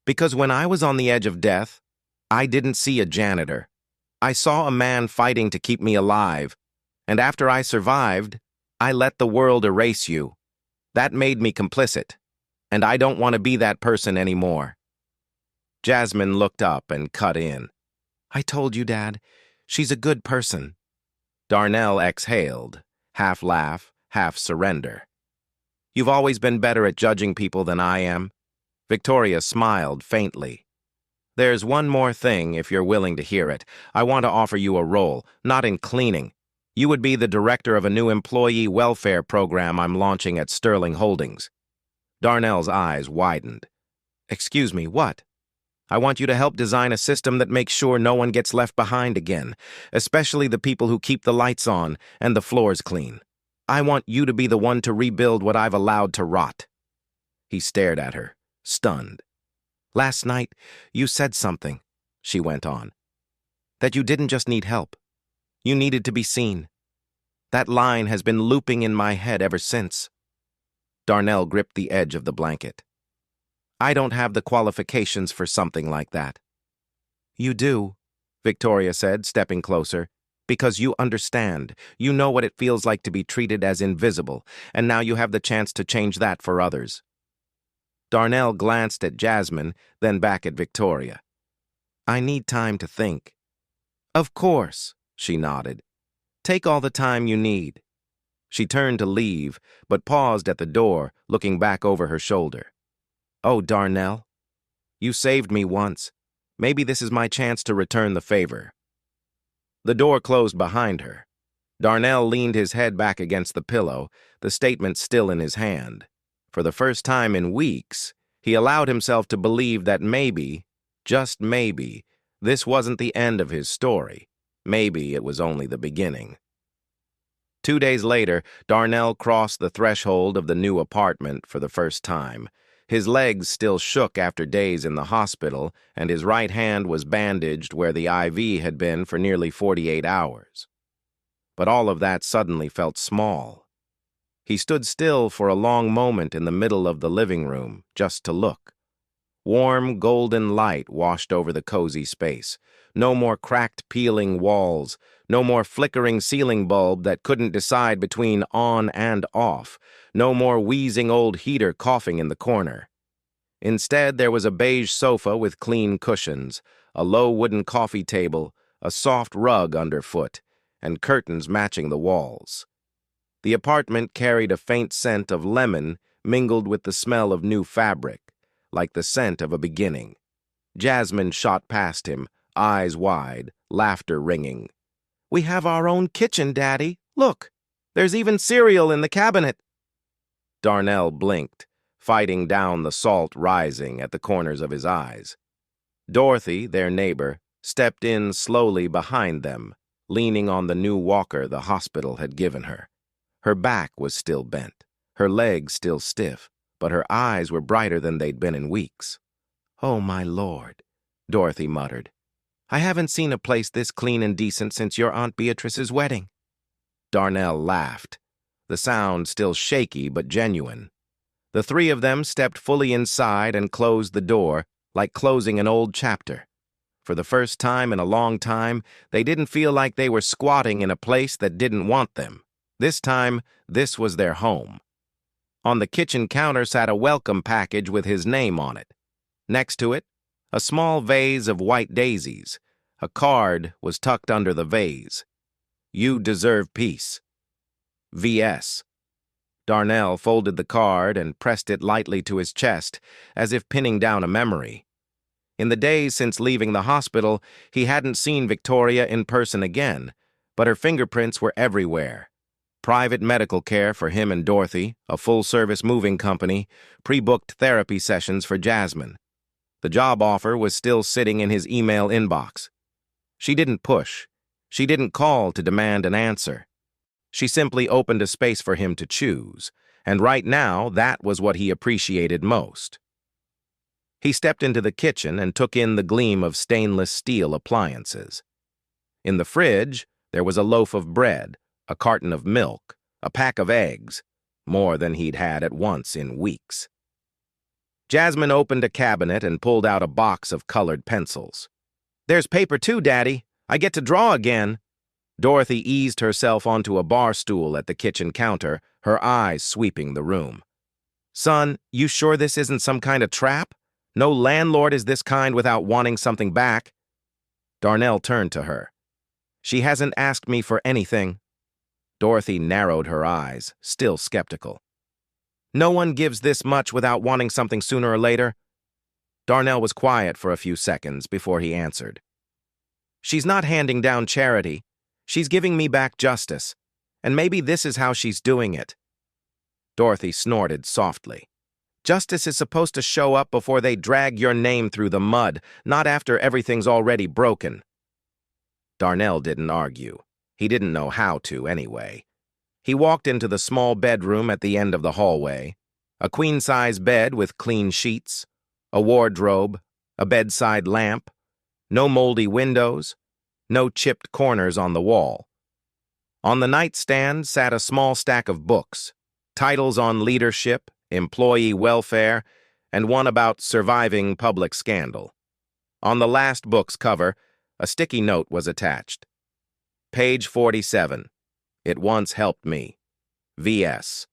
"Because when I was on the edge of death, I didn't see a janitor. I saw a man fighting to keep me alive, and after I survived, I let the world erase you. That made me complicit, and I don't want to be that person anymore." Jasmine looked up and cut in. "I told you, Dad. She's a good person." Darnell exhaled, half laugh, half surrender. "You've always been better at judging people than I am." Victoria smiled faintly. "There's one more thing, if you're willing to hear it. I want to offer you a role, not in cleaning. You would be the director of a new employee welfare program I'm launching at Sterling Holdings." Darnell's eyes widened. "Excuse me, what?" "I want you to help design a system that makes sure no one gets left behind again, especially the people who keep the lights on and the floors clean. I want you to be the one to rebuild what I've allowed to rot." He stared at her, stunned. "Last night, you said something," she went on. "That you didn't just need help. You needed to be seen. That line has been looping in my head ever since." Darnell gripped the edge of the blanket. "I don't have the qualifications for something like that." "You do," Victoria said, stepping closer, "because you understand. You know what it feels like to be treated as invisible, and now you have the chance to change that for others." Darnell glanced at Jasmine, then back at Victoria. "I need time to think." "Of course," she nodded. "Take all the time you need." She turned to leave, but paused at the door, looking back over her shoulder. "Oh, Darnell, you saved me once. Maybe this is my chance to return the favor." The door closed behind her. Darnell leaned his head back against the pillow, the statement still in his hand. For the first time in weeks, he allowed himself to believe that maybe, just maybe, this wasn't the end of his story. Maybe it was only the beginning. 2 days later, Darnell crossed the threshold of the new apartment for the first time. His legs still shook after days in the hospital, and his right hand was bandaged where the IV had been for nearly 48 hours. But all of that suddenly felt small. He stood still for a long moment in the middle of the living room, just to look. Warm, golden light washed over the cozy space. No more cracked, peeling walls. No more flickering ceiling bulb that couldn't decide between on and off. No more wheezing old heater coughing in the corner. Instead, there was a beige sofa with clean cushions, a low wooden coffee table, a soft rug underfoot, and curtains matching the walls. The apartment carried a faint scent of lemon mingled with the smell of new fabric, like the scent of a beginning. Jasmine shot past him, eyes wide, laughter ringing. "We have our own kitchen, Daddy. Look, there's even cereal in the cabinet." Darnell blinked, fighting down the salt rising at the corners of his eyes. Dorothy, their neighbor, stepped in slowly behind them, leaning on the new walker the hospital had given her. Her back was still bent, her legs still stiff, but her eyes were brighter than they'd been in weeks. "Oh, my Lord," Dorothy muttered. "I haven't seen a place this clean and decent since your Aunt Beatrice's wedding." Darnell laughed, the sound still shaky but genuine. The three of them stepped fully inside and closed the door, like closing an old chapter. For the first time in a long time, they didn't feel like they were squatting in a place that didn't want them. This time, this was their home. On the kitchen counter sat a welcome package with his name on it. Next to it, a small vase of white daisies. A card was tucked under the vase. "You deserve peace. V.S." Darnell folded the card and pressed it lightly to his chest, as if pinning down a memory. In the days since leaving the hospital, he hadn't seen Victoria in person again, but her fingerprints were everywhere. Private medical care for him and Dorothy, a full-service moving company, pre-booked therapy sessions for Jasmine. The job offer was still sitting in his email inbox. She didn't push. She didn't call to demand an answer. She simply opened a space for him to choose, and right now that was what he appreciated most. He stepped into the kitchen and took in the gleam of stainless steel appliances. In the fridge, there was a loaf of bread, a carton of milk, a pack of eggs, more than he'd had at once in weeks. Jasmine opened a cabinet and pulled out a box of colored pencils. "There's paper too, Daddy. I get to draw again." Dorothy eased herself onto a bar stool at the kitchen counter, her eyes sweeping the room. "Son, you sure this isn't some kind of trap? No landlord is this kind without wanting something back." Darnell turned to her. "She hasn't asked me for anything." Dorothy narrowed her eyes, still skeptical. "No one gives this much without wanting something sooner or later." Darnell was quiet for a few seconds before he answered. "She's not handing down charity. She's giving me back justice. And maybe this is how she's doing it." Dorothy snorted softly. "Justice is supposed to show up before they drag your name through the mud, not after everything's already broken." Darnell didn't argue. He didn't know how to, anyway. He walked into the small bedroom at the end of the hallway, a queen-size bed with clean sheets, a wardrobe, a bedside lamp, no moldy windows, no chipped corners on the wall. On the nightstand sat a small stack of books, titles on leadership, employee welfare, and one about surviving public scandal. On the last book's cover, a sticky note was attached. "Page 47. It once helped me. V.S."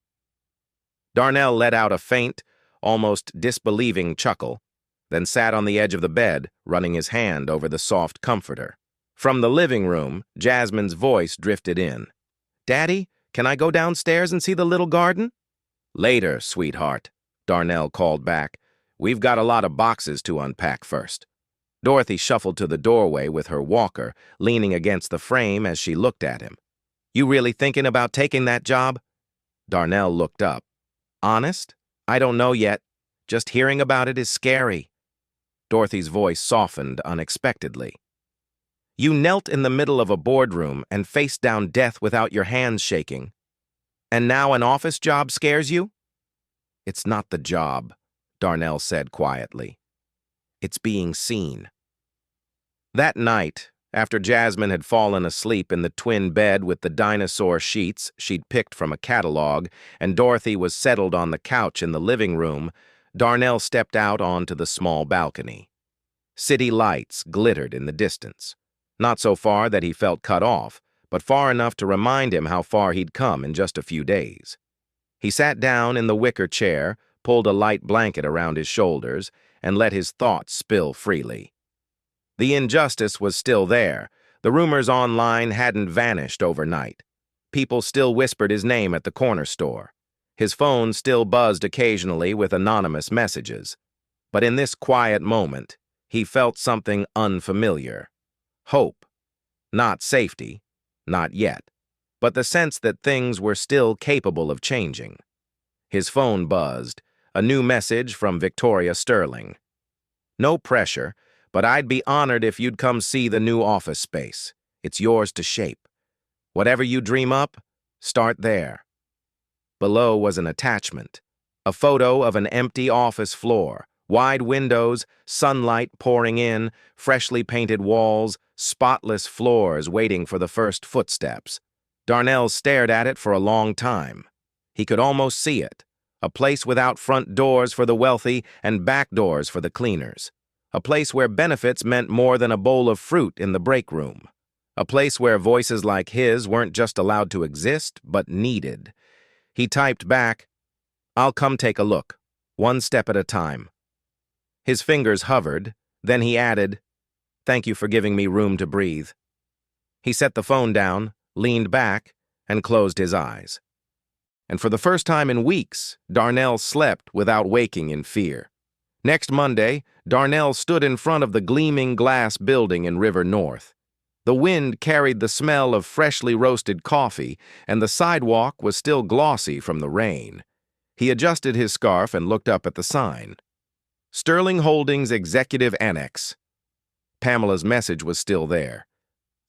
Darnell let out a faint, almost disbelieving chuckle, then sat on the edge of the bed, running his hand over the soft comforter. From the living room, Jasmine's voice drifted in. "Daddy, can I go downstairs and see the little garden?" "Later, sweetheart," Darnell called back. "We've got a lot of boxes to unpack first." Dorothy shuffled to the doorway with her walker, leaning against the frame as she looked at him. "You really thinking about taking that job?" Darnell looked up. "Honest? I don't know yet. Just hearing about it is scary." Dorothy's voice softened unexpectedly. "You knelt in the middle of a boardroom and faced down death without your hands shaking. And now an office job scares you?" "It's not the job," Darnell said quietly. "It's being seen." That night, after Jasmine had fallen asleep in the twin bed with the dinosaur sheets she'd picked from a catalog, and Dorothy was settled on the couch in the living room, Darnell stepped out onto the small balcony. City lights glittered in the distance. Not so far that he felt cut off, but far enough to remind him how far he'd come in just a few days. He sat down in the wicker chair, pulled a light blanket around his shoulders, and let his thoughts spill freely. The injustice was still there. The rumors online hadn't vanished overnight. People still whispered his name at the corner store. His phone still buzzed occasionally with anonymous messages. But in this quiet moment, he felt something unfamiliar. Hope. Not safety. Not yet. But the sense that things were still capable of changing. His phone buzzed. A new message from Victoria Sterling. "No pressure, but I'd be honored if you'd come see the new office space. It's yours to shape. Whatever you dream up, start there." Below was an attachment. A photo of an empty office floor. Wide windows, sunlight pouring in, freshly painted walls, spotless floors waiting for the first footsteps. Darnell stared at it for a long time. He could almost see it. A place without front doors for the wealthy and back doors for the cleaners. A place where benefits meant more than a bowl of fruit in the break room. A place where voices like his weren't just allowed to exist, but needed. He typed back, "I'll come take a look, one step at a time." His fingers hovered, then he added, "Thank you for giving me room to breathe." He set the phone down, leaned back, and closed his eyes. And for the first time in weeks, Darnell slept without waking in fear. Next Monday, Darnell stood in front of the gleaming glass building in River North. The wind carried the smell of freshly roasted coffee, and the sidewalk was still glossy from the rain. He adjusted his scarf and looked up at the sign. Sterling Holdings Executive Annex. Pamela's message was still there.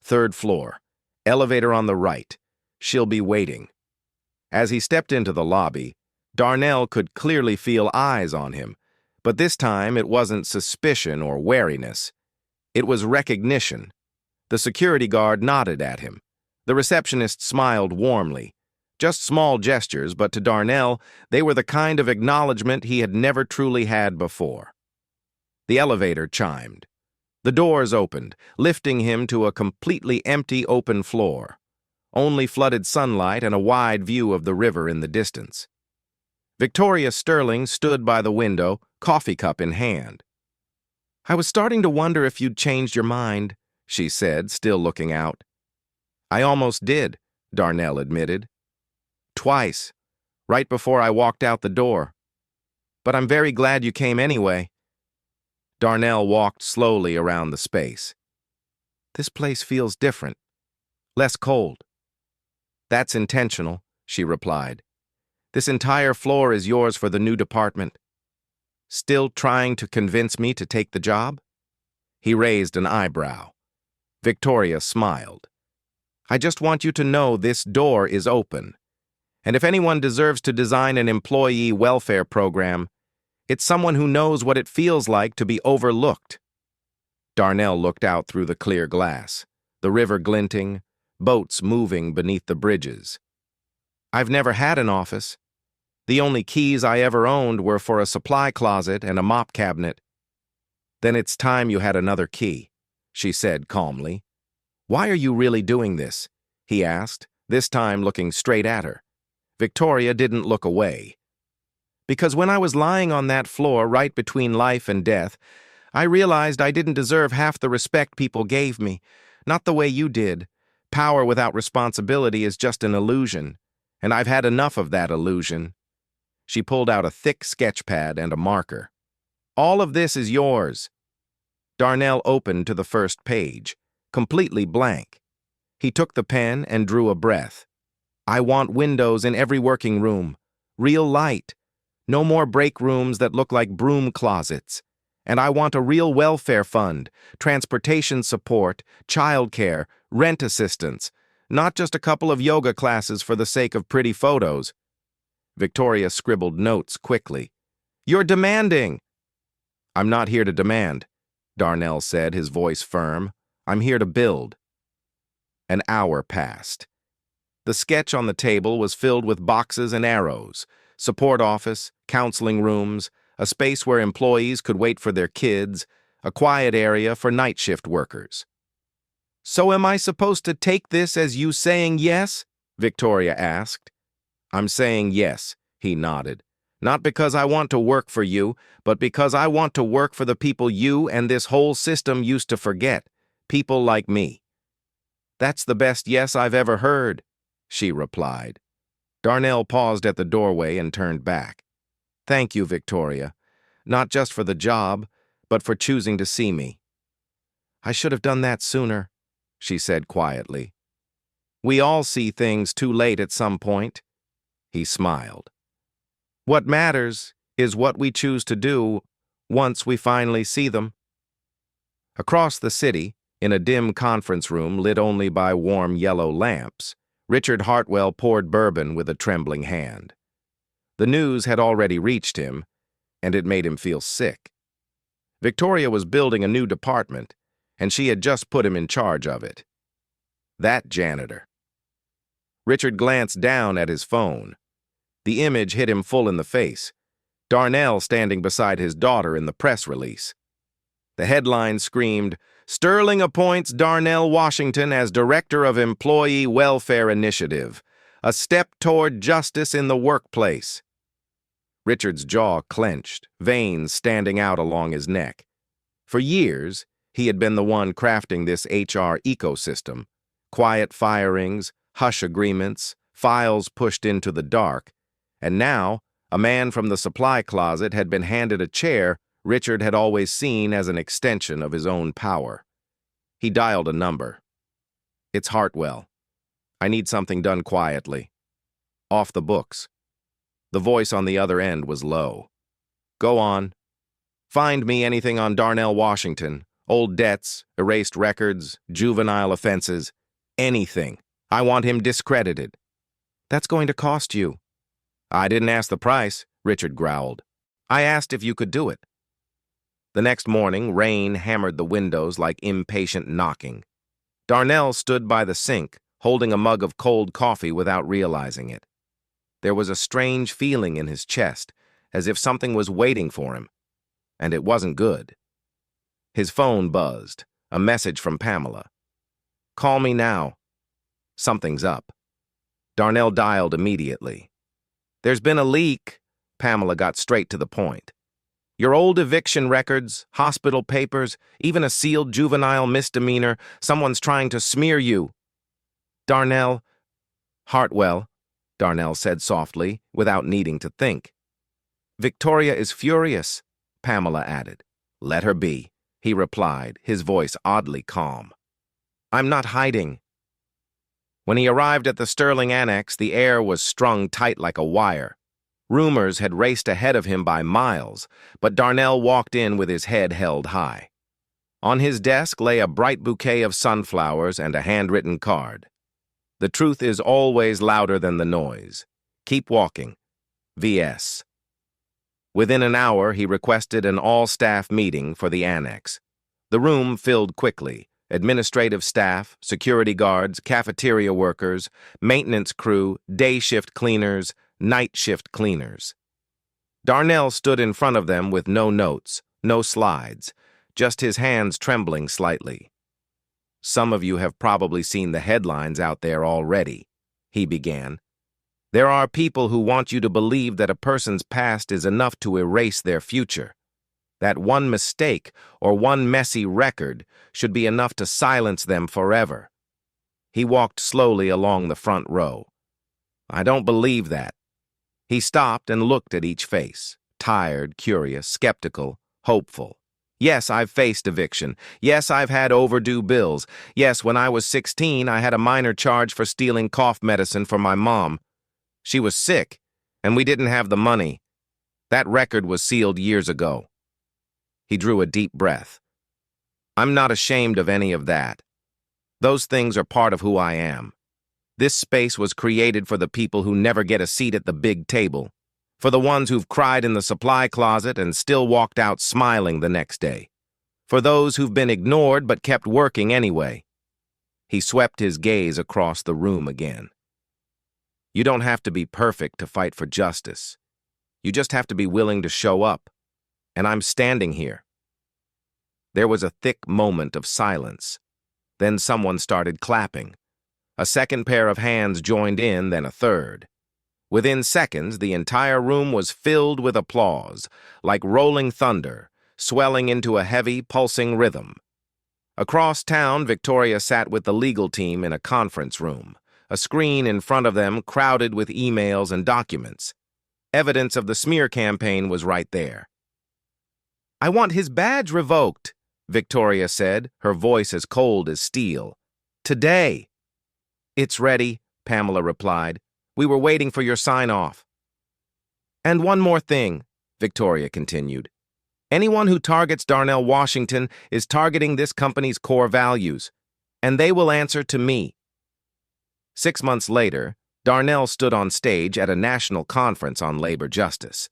3rd floor. Elevator on the right. She'll be waiting. As he stepped into the lobby, Darnell could clearly feel eyes on him, but this time it wasn't suspicion or wariness. It was recognition. The security guard nodded at him. The receptionist smiled warmly. Just small gestures, but to Darnell, they were the kind of acknowledgement he had never truly had before. The elevator chimed. The doors opened, lifting him to a completely empty open floor. Only flooded sunlight and a wide view of the river in the distance. Victoria Sterling stood by the window, coffee cup in hand. "I was starting to wonder if you'd changed your mind," she said, still looking out. "I almost did," Darnell admitted. "Twice, right before I walked out the door. But I'm very glad you came anyway." Darnell walked slowly around the space. "This place feels different, less cold." "That's intentional," she replied. "This entire floor is yours for the new department." "Still trying to convince me to take the job?" He raised an eyebrow. Victoria smiled. "I just want you to know this door is open. And if anyone deserves to design an employee welfare program, it's someone who knows what it feels like to be overlooked." Darnell looked out through the clear glass, the river glinting, boats moving beneath the bridges. "I've never had an office. The only keys I ever owned were for a supply closet and a mop cabinet." "Then it's time you had another key," she said calmly. "Why are you really doing this?" he asked, this time looking straight at her. Victoria didn't look away. "Because when I was lying on that floor right between life and death, I realized I didn't deserve half the respect people gave me, not the way you did. Power without responsibility is just an illusion, and I've had enough of that illusion." She pulled out a thick sketch pad and a marker. "All of this is yours." Darnell opened to the first page, completely blank. He took the pen and drew a breath. "I want windows in every working room. Real light. No more break rooms that look like broom closets. And I want a real welfare fund, transportation support, childcare, rent assistance, not just a couple of yoga classes for the sake of pretty photos." Victoria scribbled notes quickly. "You're demanding." "I'm not here to demand," Darnell said, his voice firm. "I'm here to build." An hour passed. The sketch on the table was filled with boxes and arrows, support office, counseling rooms, a space where employees could wait for their kids, a quiet area for night shift workers. "So am I supposed to take this as you saying yes?" Victoria asked. "I'm saying yes," he nodded. "Not because I want to work for you, but because I want to work for the people you and this whole system used to forget, people like me." "That's the best yes I've ever heard," she replied. Darnell paused at the doorway and turned back. "Thank you, Victoria. Not just for the job, but for choosing to see me." "I should have done that sooner," she said quietly. "We all see things too late at some point." He smiled. "What matters is what we choose to do once we finally see them." Across the city, in a dim conference room lit only by warm yellow lamps, Richard Hartwell poured bourbon with a trembling hand. The news had already reached him, and it made him feel sick. Victoria was building a new department, and she had just put him in charge of it. That janitor. Richard glanced down at his phone. The image hit him full in the face. Darnell standing beside his daughter in the press release. The headline screamed, "Sterling appoints Darnell Washington as Director of Employee Welfare Initiative, a step toward justice in the workplace." Richard's jaw clenched, veins standing out along his neck. For years, he had been the one crafting this HR ecosystem. Quiet firings, hush agreements, files pushed into the dark. And now, a man from the supply closet had been handed a chair Richard had always seen as an extension of his own power. He dialed a number. "It's Hartwell. I need something done quietly. Off the books." The voice on the other end was low. "Go on. Find me anything on Darnell Washington. Old debts, erased records, juvenile offenses. Anything. I want him discredited. That's going to cost you. I didn't ask the price, Richard growled. I asked if you could do it. The next morning, rain hammered the windows like impatient knocking. Darnell stood by the sink, holding a mug of cold coffee without realizing it. There was a strange feeling in his chest, as if something was waiting for him, and it wasn't good. His phone buzzed, a message from Pamela. Call me now. Something's up. Darnell dialed immediately. There's been a leak. Pamela got straight to the point. Your old eviction records, hospital papers, even a sealed juvenile misdemeanor, someone's trying to smear you. Darnell. Hartwell, Darnell said softly, without needing to think. Victoria is furious, Pamela added. Let her be, he replied, his voice oddly calm. I'm not hiding. When he arrived at the Sterling Annex, the air was strung tight like a wire. Rumors had raced ahead of him by miles, but Darnell walked in with his head held high. On his desk lay a bright bouquet of sunflowers and a handwritten card. The truth is always louder than the noise. Keep walking. V.S. Within an hour, he requested an all-staff meeting for the annex. The room filled quickly. Administrative staff, security guards, cafeteria workers, maintenance crew, day shift cleaners, night shift cleaners. Darnell stood in front of them with no notes, no slides, just his hands trembling slightly. Some of you have probably seen the headlines out there already, he began. There are people who want you to believe that a person's past is enough to erase their future. That one mistake or one messy record should be enough to silence them forever. He walked slowly along the front row. I don't believe that. He stopped and looked at each face, tired, curious, skeptical, hopeful. Yes, I've faced eviction. Yes, I've had overdue bills. Yes, when I was 16, I had a minor charge for stealing cough medicine for my mom. She was sick, and we didn't have the money. That record was sealed years ago. He drew a deep breath. I'm not ashamed of any of that. Those things are part of who I am. This space was created for the people who never get a seat at the big table, for the ones who've cried in the supply closet and still walked out smiling the next day, for those who've been ignored but kept working anyway. He swept his gaze across the room again. You don't have to be perfect to fight for justice. You just have to be willing to show up. And I'm standing here. There was a thick moment of silence. Then someone started clapping. A second pair of hands joined in, then a third. Within seconds, the entire room was filled with applause, like rolling thunder, swelling into a heavy, pulsing rhythm. Across town, Victoria sat with the legal team in a conference room, a screen in front of them crowded with emails and documents. Evidence of the smear campaign was right there. I want his badge revoked, Victoria said, her voice as cold as steel. Today. It's ready, Pamela replied. We were waiting for your sign-off. And one more thing, Victoria continued. Anyone who targets Darnell Washington is targeting this company's core values, and they will answer to me. 6 months later, Darnell stood on stage at a national conference on labor justice.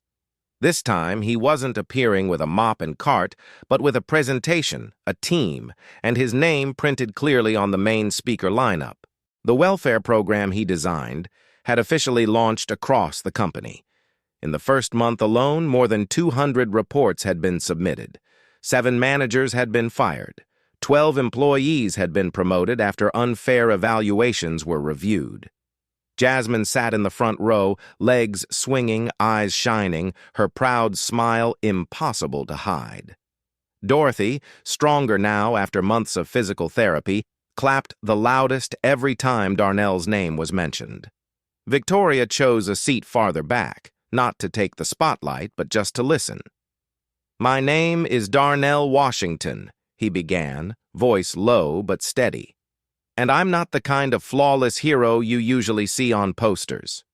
This time, he wasn't appearing with a mop and cart, but with a presentation, a team, and his name printed clearly on the main speaker lineup. The welfare program he designed had officially launched across the company. In the first month alone, more than 200 reports had been submitted. 7 managers had been fired. 12 employees had been promoted after unfair evaluations were reviewed. Jasmine sat in the front row, legs swinging, eyes shining, her proud smile impossible to hide. Dorothy, stronger now after months of physical therapy, clapped the loudest every time Darnell's name was mentioned. Victoria chose a seat farther back, not to take the spotlight, but just to listen. My name is Darnell Washington, he began, voice low but steady. And I'm not the kind of flawless hero you usually see on posters.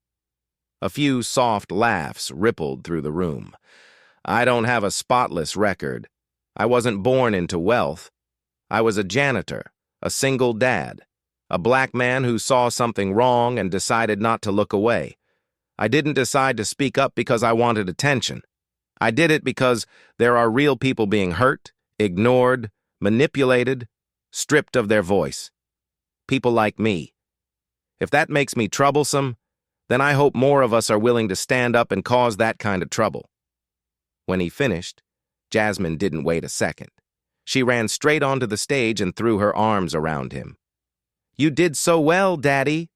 A few soft laughs rippled through the room. I don't have a spotless record. I wasn't born into wealth. I was a janitor, a single dad, A black man who saw something wrong and decided not to look away. I didn't decide to speak up because I wanted attention. I did it because there are real people being hurt, ignored, manipulated, stripped of their voice. People like me. If that makes me troublesome, then I hope more of us are willing to stand up and cause that kind of trouble. When he finished, Jasmine didn't wait a second. She ran straight onto the stage and threw her arms around him. "You did so well, Daddy,"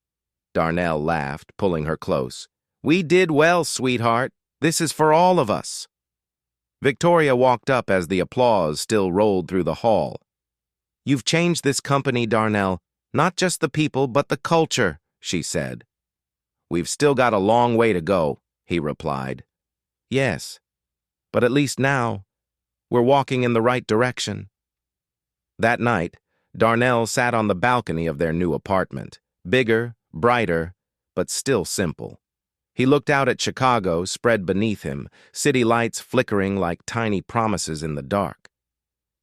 Darnell laughed, pulling her close. "We did well, sweetheart. This is for all of us." Victoria walked up as the applause still rolled through the hall. "You've changed this company, Darnell. Not just the people, but the culture," she said. "We've still got a long way to go," he replied. "Yes, but at least now, we're walking in the right direction." That night, Darnell sat on the balcony of their new apartment, bigger, brighter, but still simple. He looked out at Chicago spread beneath him, city lights flickering like tiny promises in the dark.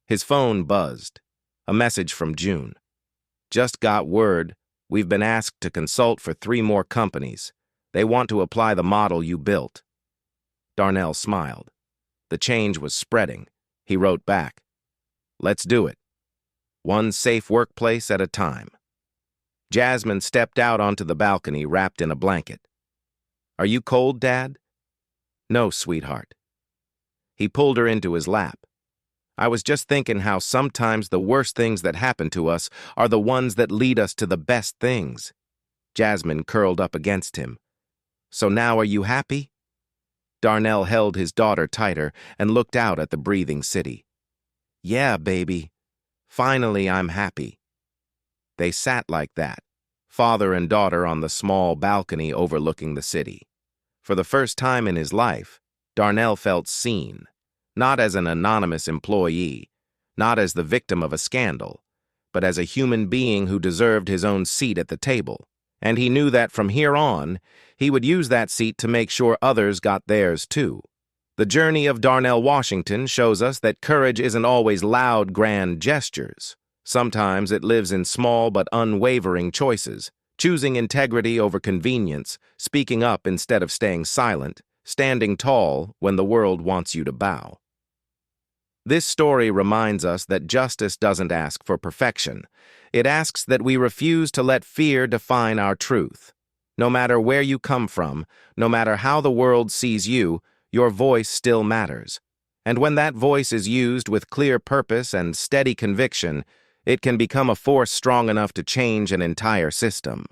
His phone buzzed. A message from June. "Just got word. We've been asked to consult for 3 more companies. They want to apply the model you built." Darnell smiled. The change was spreading. He wrote back, "Let's do it. One safe workplace at a time." Jasmine stepped out onto the balcony wrapped in a blanket. "Are you cold, Dad?" "No, sweetheart." He pulled her into his lap. "I was just thinking how sometimes the worst things that happen to us are the ones that lead us to the best things." Jasmine curled up against him. "So now are you happy?" Darnell held his daughter tighter and looked out at the breathing city. "Yeah, baby. Finally, I'm happy." They sat like that, father and daughter on the small balcony overlooking the city. For the first time in his life, Darnell felt seen, not as an anonymous employee, not as the victim of a scandal, but as a human being who deserved his own seat at the table. And he knew that from here on, he would use that seat to make sure others got theirs too. The journey of Darnell Washington shows us that courage isn't always loud, grand gestures. Sometimes it lives in small but unwavering choices, choosing integrity over convenience, speaking up instead of staying silent, standing tall when the world wants you to bow. This story reminds us that justice doesn't ask for perfection. It asks that we refuse to let fear define our truth. No matter where you come from, no matter how the world sees you, your voice still matters. And when that voice is used with clear purpose and steady conviction, it can become a force strong enough to change an entire system.